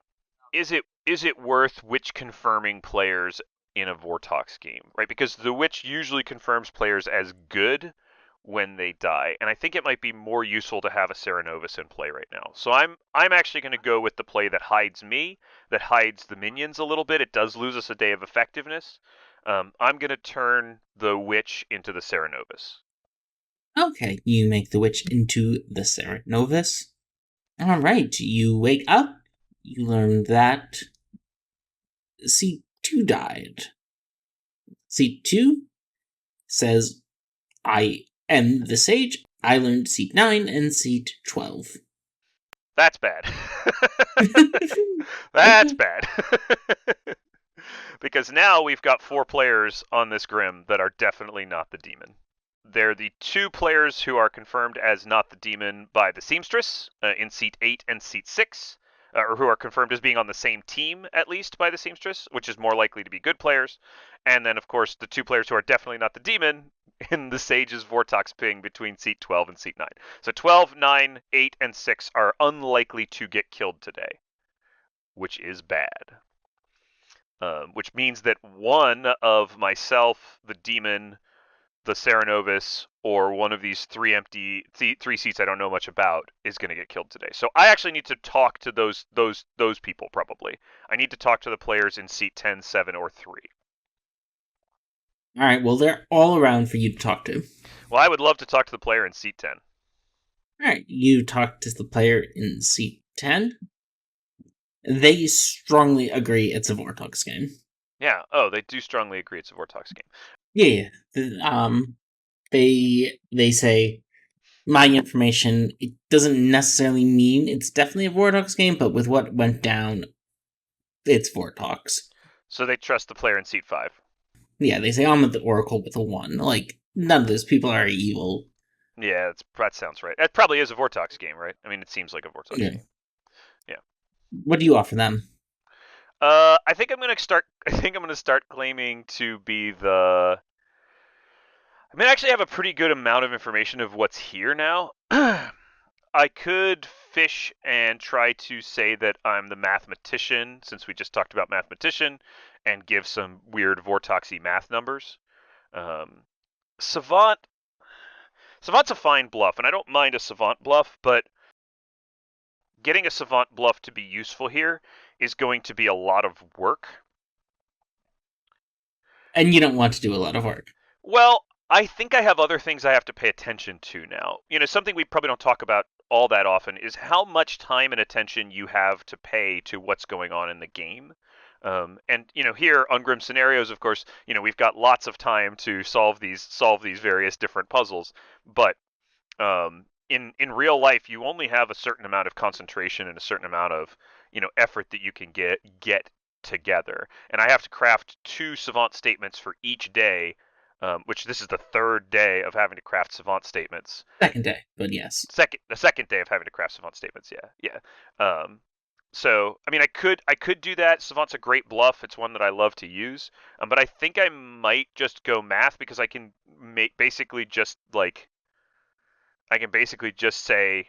is it worth witch confirming players in a Vortox game, right? Because the witch usually confirms players as good when they die, and I think it might be more useful to have a Cerenovus in play right now. So I'm actually going to go with the play that hides me, that hides the minions a little bit. It does lose us a day of effectiveness. I'm going to turn the witch into the Cerenovus. Okay, you make the witch into the Cerenovus. Alright, you wake up, you learn that C2 died. C2 says, I am the sage. I learned seat 9 and seat 12. That's bad. That's bad. Because now we've got 4 players on this Grim that are definitely not the demon. They're the 2 players who are confirmed as not the demon by the Seamstress in seat 8 and seat 6, or who are confirmed as being on the same team at least by the Seamstress, which is more likely to be good players. And then, of course, the 2 players who are definitely not the demon in the Sage's Vortox ping between seat 12 and seat 9. So 12, 9, 8, and 6 are unlikely to get killed today, which is bad. Which means that one of myself, the demon, the Cerenovus, or one of these 3 seats I don't know much about is going to get killed today. So I actually need to talk to those people probably. I need to talk to the players in seat 10, 7, or 3. Alright, well, they're all around for you to talk to. Well, I would love to talk to the player in seat 10. Alright, you talk to the player in seat 10. They strongly agree it's a Vortox game. Yeah. Oh, they do strongly agree it's a Vortox game. Yeah. They say my information. It doesn't necessarily mean it's definitely a Vortox game, but with what went down, it's Vortox. So they trust the player in seat 5. Yeah, they say I'm at the Oracle with a 1. Like, none of those people are evil. Yeah, that sounds right. That probably is a Vortox game, right? I mean, it seems like a Vortox Yeah. game. Yeah. What do you offer them? I think I'm gonna start. I think I'm gonna start claiming to be the. I mean, I actually have a pretty good amount of information of what's here now. I could fish and try to say that I'm the mathematician, since we just talked about mathematician, and give some weird Vortoxy math numbers. Um, Savant. Savant's a fine bluff, and I don't mind a Savant bluff, but getting a Savant bluff to be useful here is going to be a lot of work. And you don't want to do a lot of work. Well, I think I have other things I have to pay attention to now. Something we probably don't talk about all that often is how much time and attention you have to pay to what's going on in the game. And here on Grim Scenarios, of course, we've got lots of time to solve these various different puzzles. But in real life, you only have a certain amount of concentration and a certain amount of effort that you can get together. And I have to craft 2 savant statements for each day, which this is the 3rd day of having to craft savant statements. Second day, but yes. The second day of having to craft savant statements. Yeah. So I mean, I could do that. Savant's a great bluff. It's one that I love to use. But I think I might just go math because I can basically just say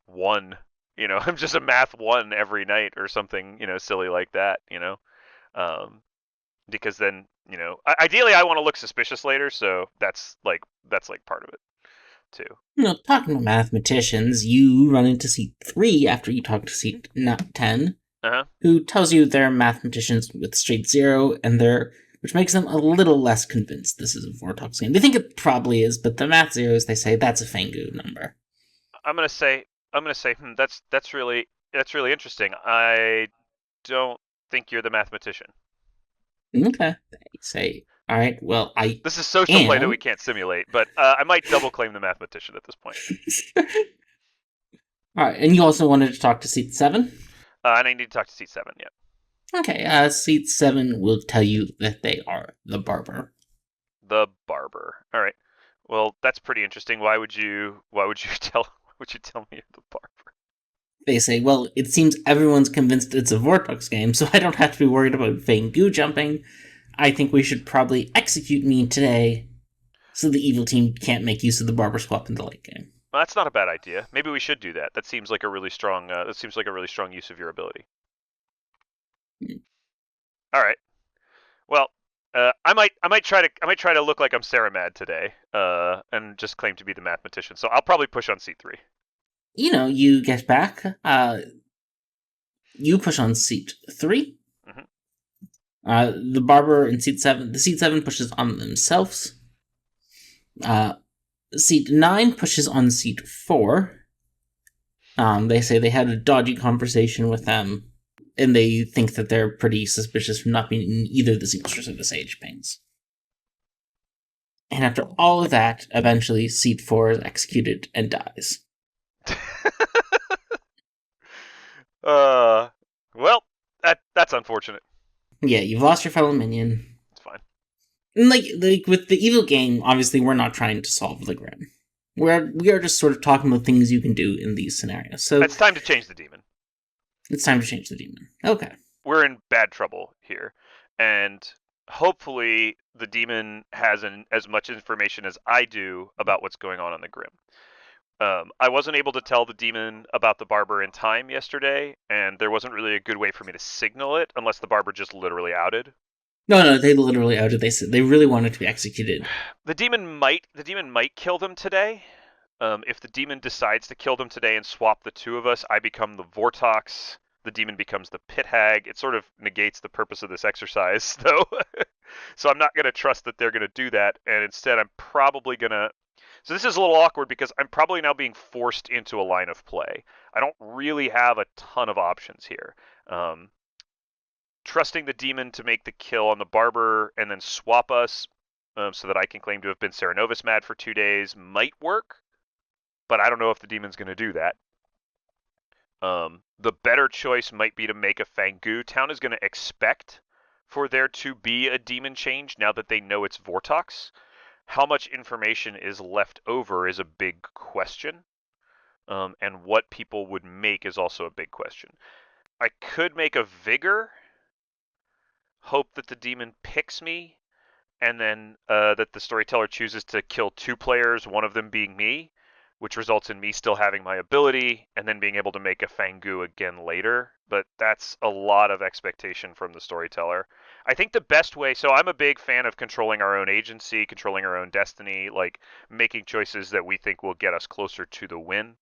1. I'm just a math 1 every night or something, silly like that, because then, ideally I want to look suspicious later, so that's part of it too. Talking to mathematicians, you run into seat 3 after you talk to seat 10, Uh-huh. who tells you they're mathematicians with straight 0, which makes them a little less convinced this is a Vortox game. They think it probably is, but the math zeros, they say, that's a Fangu number. I'm gonna say, that's really interesting. I don't think you're the mathematician. Okay. They say, all right, well, I This is social play that we can't simulate, but I might double claim the mathematician at this point. All right, and you also wanted to talk to seat 7? And I need to talk to seat 7, yeah. Okay, seat 7 will tell you that they are the barber. The barber. All right. Well, that's pretty interesting. Why would you tell me the barber? They say, well, it seems everyone's convinced it's a Vortex game, so I don't have to be worried about Fangu jumping. I think we should probably execute me today so the evil team can't make use of the barber swap in the late game. Well, that's not a bad idea. Maybe we should do that. That seems like a really strong. That seems like a really strong use of your ability. All right. Well, I might try to look like I'm Sarah Mad today, and just claim to be the mathematician. So I'll probably push on seat 3. You get back. You push on seat 3. Mm-hmm. The barber in seat 7. The seat 7 pushes on themselves. Seat 9 pushes on seat 4. They say they had a dodgy conversation with them, and they think that they're pretty suspicious from not being in either the seamstress or the sage pains. And after all of that, eventually seat 4 is executed and dies. Well, that's unfortunate. Yeah, you've lost your fellow minion. It's fine. And like with the evil game, obviously we're not trying to solve the grim. We are just sort of talking about things you can do in these scenarios. So It's time to change the demon. it's time to change the demon. Okay. We're in bad trouble here, and hopefully the demon has as much information as I do about what's going on the grim. I wasn't able to tell the demon about the barber in time yesterday, and there wasn't really a good way for me to signal it unless the barber just literally outed. No, they literally outed. They said they really wanted to be executed. The demon might kill them today. If the demon decides to kill them today and swap the two of us, I become the Vortox. The demon becomes the pit hag. It sort of negates the purpose of this exercise, though. So I'm not going to trust that they're going to do that, and instead I'm probably going to... So this is a little awkward because I'm probably now being forced into a line of play. I don't really have a ton of options here. Trusting the demon to make the kill on the barber and then swap us so that I can claim to have been Serenovis mad for 2 days might work, but I don't know if the demon's going to do that. The better choice might be to make a Fangu. Town is going to expect for there to be a demon change now that they know it's Vortox. How much information is left over is a big question, and what people would make is also a big question. I could make a Vigor, hope that the demon picks me, and then that the storyteller chooses to kill 2 players, one of them being me, which results in me still having my ability and then being able to make a Fangu again later. But that's a lot of expectation from the storyteller. I think the best way, so I'm a big fan of controlling our own agency, controlling our own destiny, like making choices that we think will get us closer to the win.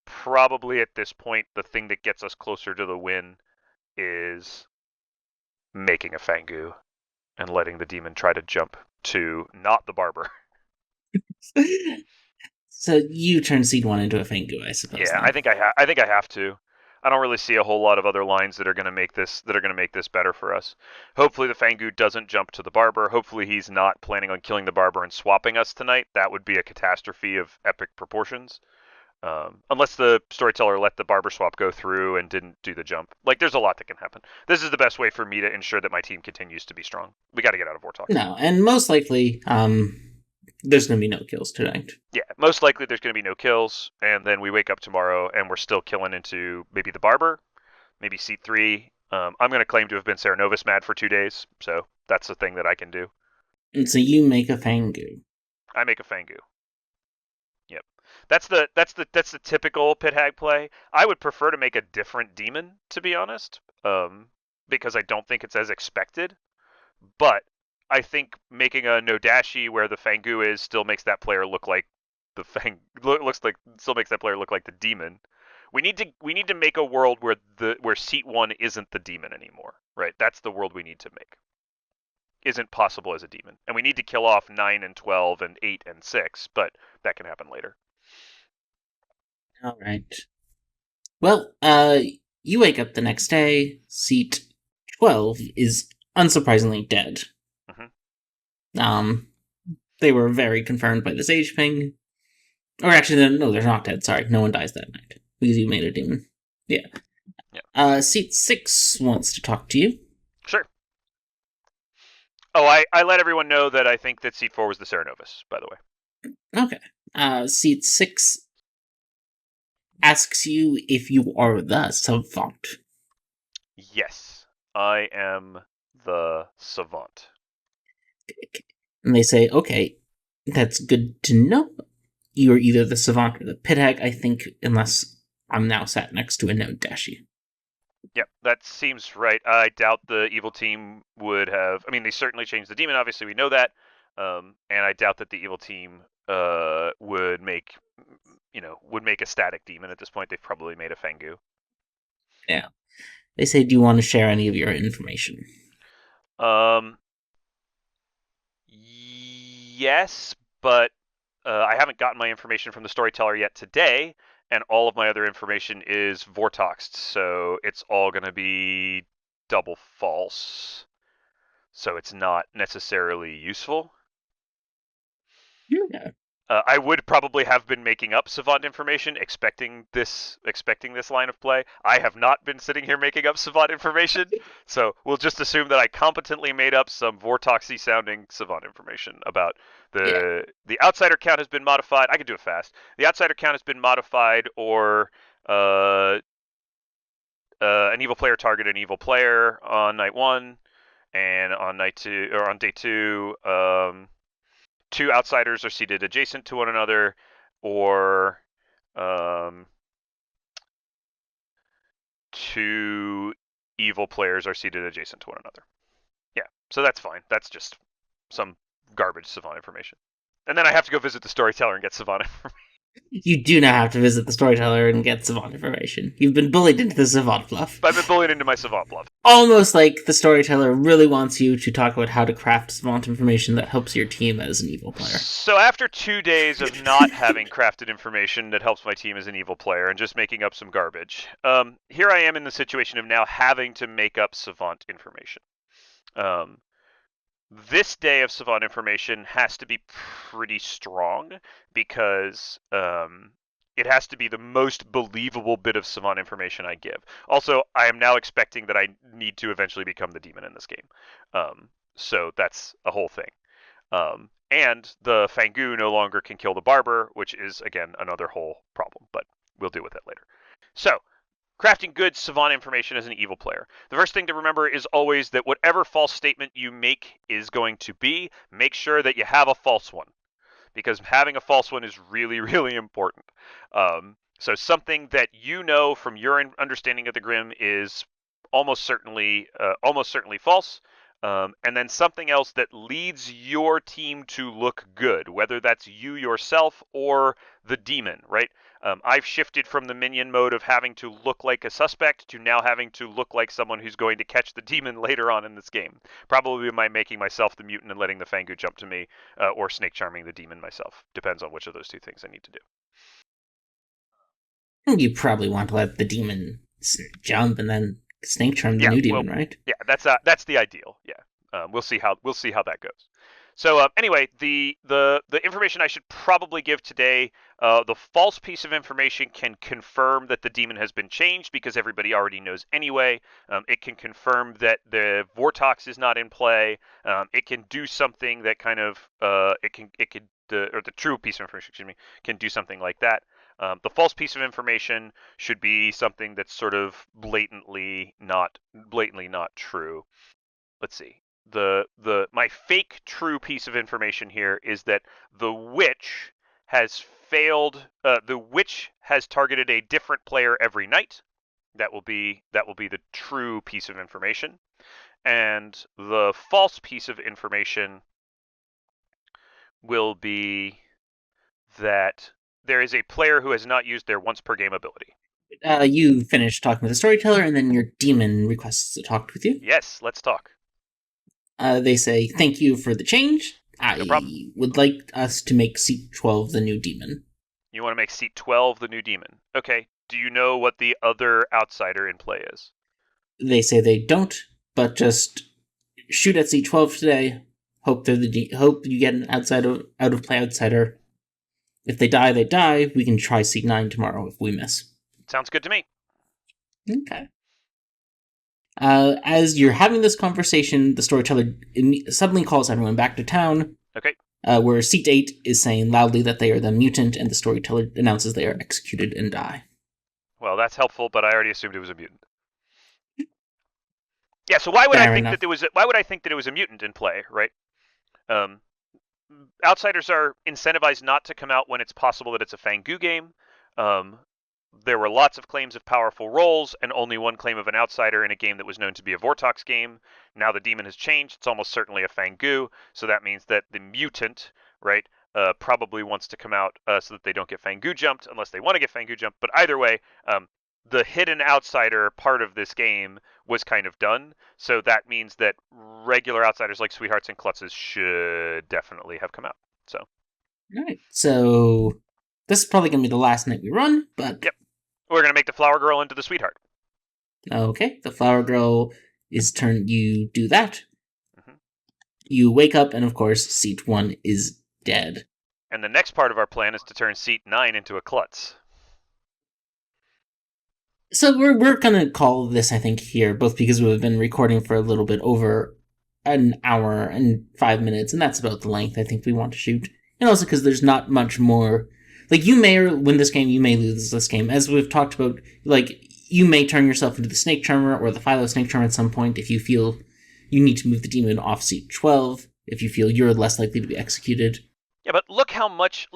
Probably at this point, the thing that gets us closer to the win is making a Fangu and letting the demon try to jump to not the barber. So you turn seed 1 into a Fangu, I suppose. Yeah, then. I think I have to. I don't really see a whole lot of other lines that are going to make this better for us. Hopefully the Fangu doesn't jump to the barber. Hopefully he's not planning on killing the barber and swapping us tonight. That would be a catastrophe of epic proportions. Unless the storyteller let the barber swap go through and didn't do the jump. Like, there's a lot that can happen. This is the best way for me to ensure that my team continues to be strong. We got to get out of Vortox. No, and most likely, there's going to be no kills tonight. Yeah, most likely there's going to be no kills, and then we wake up tomorrow and we're still killing into maybe the barber, maybe seat 3. I'm going to claim to have been Serenovis mad for 2 days, so that's the thing that I can do. And so you make a Fangu. I make a Fangu. Yep. That's the typical pit hag play. I would prefer to make a different demon, to be honest, because I don't think it's as expected. But I think making a Nodashi where the Fangu is still makes that player look like the still makes that player look like the demon. We need to make a world where seat 1 isn't the demon anymore, right? That's the world we need to make. Isn't possible as a demon. And we need to kill off 9 and 12 and 8 and 6, but that can happen later. All right. Well, you wake up the next day. Seat 12 is unsurprisingly dead. Mm-hmm. They were very confirmed by the Sage Ping. Or actually, no, they're not dead. Sorry, no one dies that night because you made a demon. Yeah. Seat 6 wants to talk to you. Sure. Oh, I let everyone know that I think that seat 4 was the Ceranovus, by the way. Okay. Seat 6 asks you if you are the savant. Yes, I am the savant. And they say, okay, that's good to know. You're either the savant or the pit hag, I think, unless I'm now sat next to a known Dashi. Yep, that seems right. I doubt the evil team would have. I mean, they certainly changed the demon. Obviously, we know that, and I doubt that the evil team would make, would make a static demon at this point. They've probably made a Fangu. Yeah. They say, do you want to share any of your information? Um, yes, but I haven't gotten my information from the storyteller yet today, and all of my other information is Vortoxed, so it's all going to be double false. So it's not necessarily useful. Yeah. I would probably have been making up savant information, expecting this line of play. I have not been sitting here making up savant information, so we'll just assume that I competently made up some Vortoxy sounding savant information about Yeah. the outsider count has been modified. I can do it fast. The outsider count has been modified, or uh, an evil player target an evil player on night 1, and on night 2 or on day 2. Two outsiders are seated adjacent to one another, or um, two evil players are seated adjacent to one another. Yeah, so that's fine. That's just some garbage savant information. And then I have to go visit the storyteller and get savant information. You do not have to visit the storyteller and get savant information. You've been bullied into the savant bluff. I've been bullied into my savant bluff. Almost like the storyteller really wants you to talk about how to craft savant information that helps your team as an evil player. So after 2 days of not having crafted information that helps my team as an evil player and just making up some garbage, here I am in the situation of now having to make up savant information. This day of savant information has to be pretty strong because it has to be the most believable bit of savant information I give. Also, I am now expecting that I need to eventually become the demon in this game. So that's a whole thing. And the Fangu no longer can kill the barber, which is, again, another whole problem, but we'll deal with that later. So, crafting good savant information as an evil player. The first thing to remember is always that whatever false statement you make is going to be, make sure that you have a false one, because having a false one is really, really important. So something that you know from your understanding of the Grim is almost certainly false. And then something else that leads your team to look good, whether that's you yourself or the demon, right? I've shifted from the minion mode of having to look like a suspect to now having to look like someone who's going to catch the demon later on in this game. Probably by making myself the mutant and letting the Fangu jump to me, or snake charming the demon myself. Depends on which of those two things I need to do. You probably want to let the demon jump and then snake charm the Yeah, new well, demon, right? yeah, that's the ideal. Yeah, we'll see how that goes. So anyway, the information I should probably give today, the false piece of information can confirm that the demon has been changed because everybody already knows anyway. It can confirm that the Vortox is not in play. It can do something that kind of or the true piece of information, excuse me, can do something like that. The false piece of information should be something that's sort of blatantly not true. Let's see. My fake true piece of information here is that the witch has failed. The witch has targeted a different player every night. That will be the true piece of information, and the false piece of information will be that there is a player who has not used their once per game ability. You finish talking with the storyteller, and then your demon requests to talk with you. Yes, let's talk. They say, thank you for the change. No problem. I would like us to make seat 12 the new demon. You want to make seat 12 the new demon. Okay. Do you know what the other outsider in play is? They say they don't, but just shoot at seat 12 today. Hope hope you get an out of play outsider. If they die, they die. We can try seat 9 tomorrow if we miss. Sounds good to me. Okay. As you're having this conversation, the storyteller suddenly calls everyone back to town, Okay. where Seat 8 is saying loudly that they are the mutant, and the storyteller announces they are executed and die. Well, that's helpful, but I already assumed it was a mutant. Yeah. So why would I Fair think that enough. there was? Why would I think that it was a mutant in play? Right. Um, Outsiders are incentivized not to come out when it's possible that it's a Fangu game. Um, there were lots of claims of powerful roles and only one claim of an outsider in a game that was known to be a Vortox game. Now the demon has changed. It's almost certainly a Fangu, so that means that the mutant, right, probably wants to come out so that they don't get Fangu jumped, unless they want to get Fangu jumped. But either way, the hidden outsider part of this game was kind of done. So that means that regular outsiders like Sweethearts and Klutzes should definitely have come out. So, Alright, so this is probably going to be the last night we run, but yep. We're going to make the Flower Girl into the Sweetheart. okay, the Flower Girl is turned. You do that. Mm-hmm. You wake up, and of course, Seat 1 is dead. And the next part of our plan is to turn Seat 9 into a Klutz. So we're gonna call this, I think, here, both because we've been recording for a little bit over an hour and 5 minutes, and that's about the length I think we want to shoot. And also because there's not much more. Like, you may win this game, you may lose this game. As we've talked about, like, you may turn yourself into the Snake Charmer or the Philo Snake Charmer at some point if you feel you need to move the demon off seat 12, if you feel you're less likely to be executed. Yeah, but look how much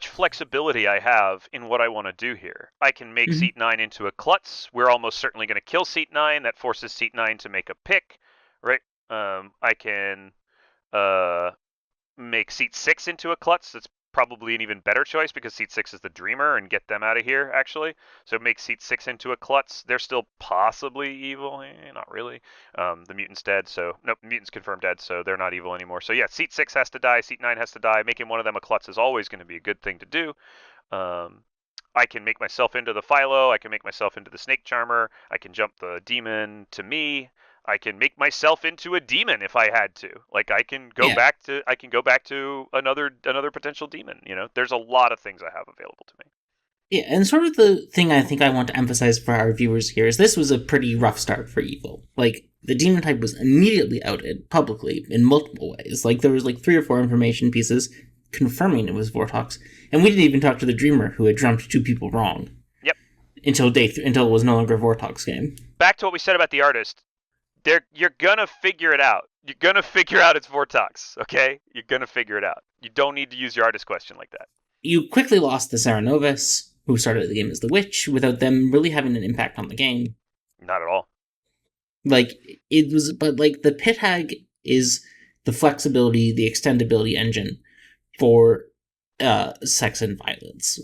flexibility I have in what I want to do here. I can make Mm-hmm. Seat 9 into a Klutz. We're almost certainly going to kill Seat 9. That forces Seat 9 to make a pick, right? I can uh, make Seat 6 into a Klutz. That's probably an even better choice because Seat 6 is the Dreamer and get them out of here, actually. So make Seat 6 into a Klutz. They're still possibly evil. Not really. The Mutant's dead, so... Nope, Mutant's confirmed dead, so they're not evil anymore. So yeah, Seat 6 has to die, Seat 9 has to die. Making one of them a Klutz is always going to be a good thing to do. I can make myself into the Philo. I can make myself into the Snake Charmer. I can jump the demon to me. I can make myself into a demon if I had to. Like I can go Yeah. back to another potential demon. There's a lot of things I have available to me. Yeah, and sort of the thing I think I want to emphasize for our viewers here is this was a pretty rough start for Evil. Like, the demon type was immediately outed publicly in multiple ways. Like, there was like 3 or 4 information pieces confirming it was Vortox, and we didn't even talk to the Dreamer who had jumped 2 people wrong Yep. until until it was no longer a Vortox game. Back to what we said about the artist. You're gonna figure it out. You're gonna figure out it's Vortox. Okay? You're gonna figure it out. You don't need to use your artist question like that. You quickly lost the Saranovus, who started the game as the Witch, without them really having an impact on the game. Not at all. Like, it was, but like, the Pit Hag is the flexibility, the extendability engine for sex and violence.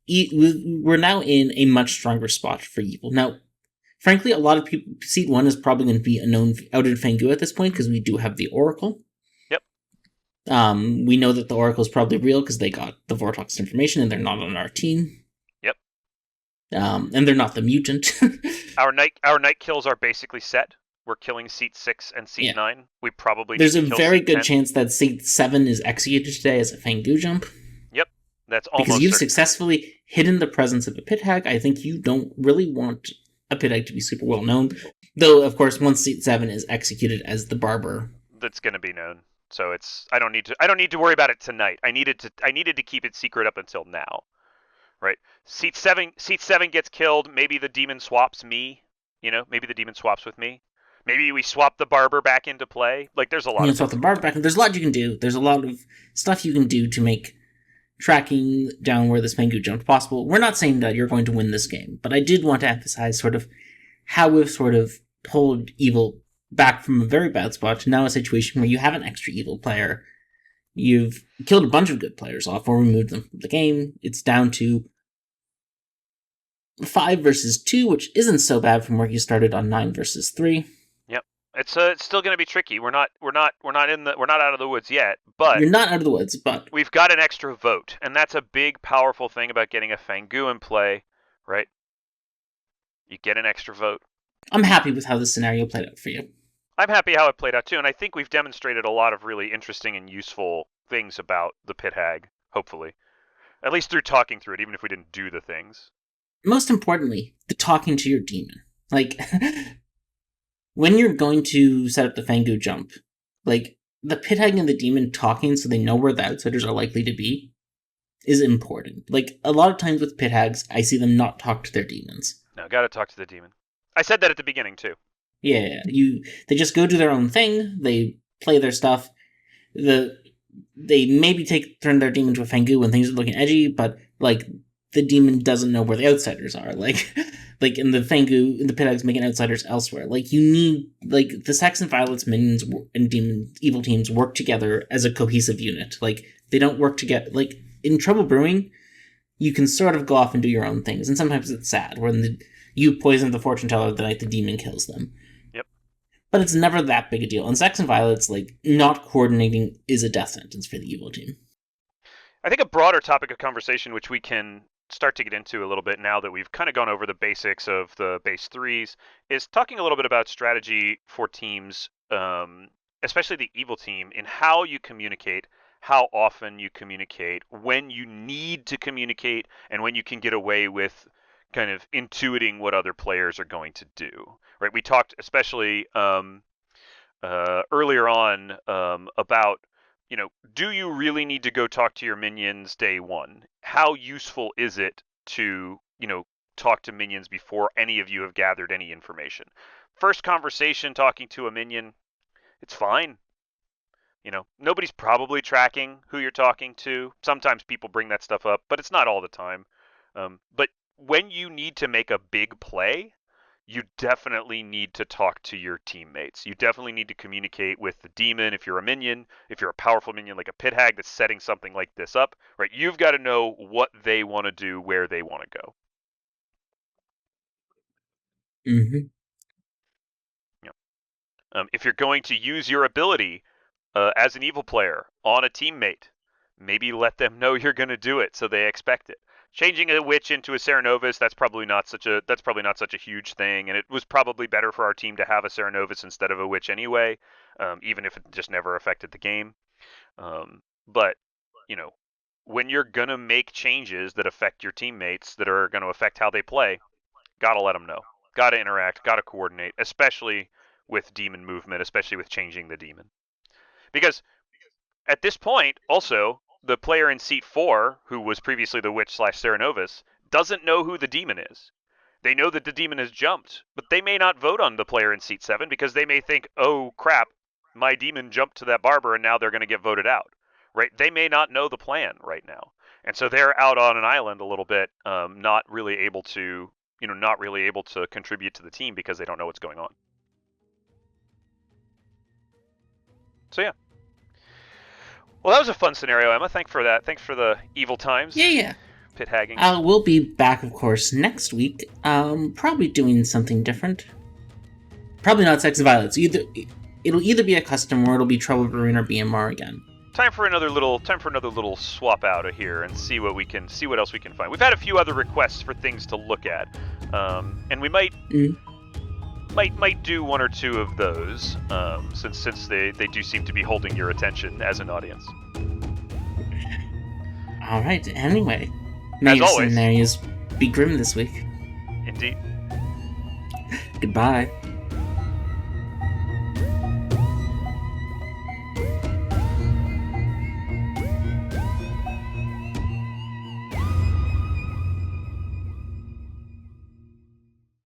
We're now in a much stronger spot for Evil. Now, frankly, a lot of people, Seat 1 is probably going to be a known outed Fangu at this point because we do have the Oracle. Yep. We know that the Oracle is probably real because they got the Vortox information and they're not on our team. Yep. And they're not the mutant. Our night kills are basically set. We're killing Seat 6 and Seat Yeah. 9. We probably There's need a to kill very Seat good 10. chance that Seat 7 is executed today as a Fangu jump. Yep. That's almost Because you've certain. successfully hidden the presence of a pit hag. I think you don't really want a pit hag to be super well known. Though, of course, once Seat 7 is executed as the barber. That's going to be known. So I don't need to worry about it tonight. I needed to keep it secret up until now. Right? Seat 7 gets killed, maybe the demon swaps me, maybe the demon swaps with me. Maybe we swap the barber back into play. Like there's a lot of Swap the barber back. There's a lot you can do. There's a lot of stuff you can do to make tracking down where this Fangu jumped possible. We're not saying that you're going to win this game, but I did want to emphasize sort of how we've sort of pulled Evil back from a very bad spot to now a situation where you have an extra Evil player. You've killed a bunch of good players off or removed them from the game. It's down to 5 versus 2, which isn't so bad from where you started on 9 versus 3. Yep. It's still going to be tricky. We're not out of the woods yet, but you're not out of the woods, but we've got an extra vote, and that's a big powerful thing about getting a Fangu in play, right? You get an extra vote. I'm happy with how this scenario played out for you. I'm happy how it played out too, and I think we've demonstrated a lot of really interesting and useful things about the Pit Hag, hopefully. At least through talking through it, even if we didn't do the things. Most importantly, the talking to your demon. Like, when you're going to set up the Fangu jump, like, the pit hag and the demon talking so they know where the outsiders are likely to be is important. Like, a lot of times with pit hags, I see them not talk to their demons. No, gotta talk to the demon. I said that at the beginning too. Yeah, they just go do their own thing, they play their stuff, they maybe turn their demon to a Fangu when things are looking edgy, but, like, the demon doesn't know where the outsiders are. Like, like in the Fangu, in the pit hags making outsiders elsewhere. Like, you need, like, the Saxon Violets minions and demon evil teams work together as a cohesive unit. Like, they don't work together. Like, in Trouble Brewing, you can sort of go off and do your own things, and sometimes it's sad when you poison the fortune teller the night the demon kills them. Yep. But it's never that big a deal. In Saxon Violets, like, not coordinating is a death sentence for the evil team. I think a broader topic of conversation, which we can start to get into a little bit now that we've kind of gone over the basics of the base threes, is talking a little bit about strategy for teams, especially the evil team, in how you communicate, how often you communicate, when you need to communicate, and when you can get away with kind of intuiting what other players are going to do. Right? We talked especially earlier on about, do you really need to go talk to your minions day one? How useful is it to, talk to minions before any of you have gathered any information? First conversation talking to a minion, it's fine. Nobody's probably tracking who you're talking to. Sometimes people bring that stuff up, but it's not all the time. But when you need to make a big play, you definitely need to talk to your teammates. You definitely need to communicate with the demon if you're a minion, if you're a powerful minion like a pit hag that's setting something like this up, right? You've got to know what they want to do, where they want to go. Mm-hmm. If you're going to use your ability as an evil player on a teammate, maybe let them know you're going to do it so they expect it. Changing a witch into a Cerenovus, that's probably not such a huge thing, and it was probably better for our team to have a Cerenovus instead of a witch anyway, even if it just never affected the game. But when you're gonna make changes that affect your teammates, that are going to affect how they play, gotta let them know. Gotta interact. Gotta coordinate, especially with demon movement, especially with changing the demon, because at this point, also, the player in seat 4, who was previously the witch / Cerenovus, doesn't know who the demon is. They know that the demon has jumped, but they may not vote on the player in seat 7 because they may think, oh crap, my demon jumped to that barber and now they're going to get voted out. Right? They may not know the plan right now. And so they're out on an island a little bit, not really able to contribute to the team because they don't know what's going on. So yeah. Well, that was a fun scenario, Emma. Thanks for that. Thanks for the evil times. Yeah. Pit hagging. We'll be back, of course, next week. Probably doing something different. Probably not Sex and Violence. It'll either be a custom or it'll be Trouble Brewing or BMR again. Time for another little swap out of here and see what else we can find. We've had a few other requests for things to look at, and we might do one or two of those, since they do seem to be holding your attention as an audience. All right. Anyway, may your scenarios be grim this week. Indeed. Goodbye.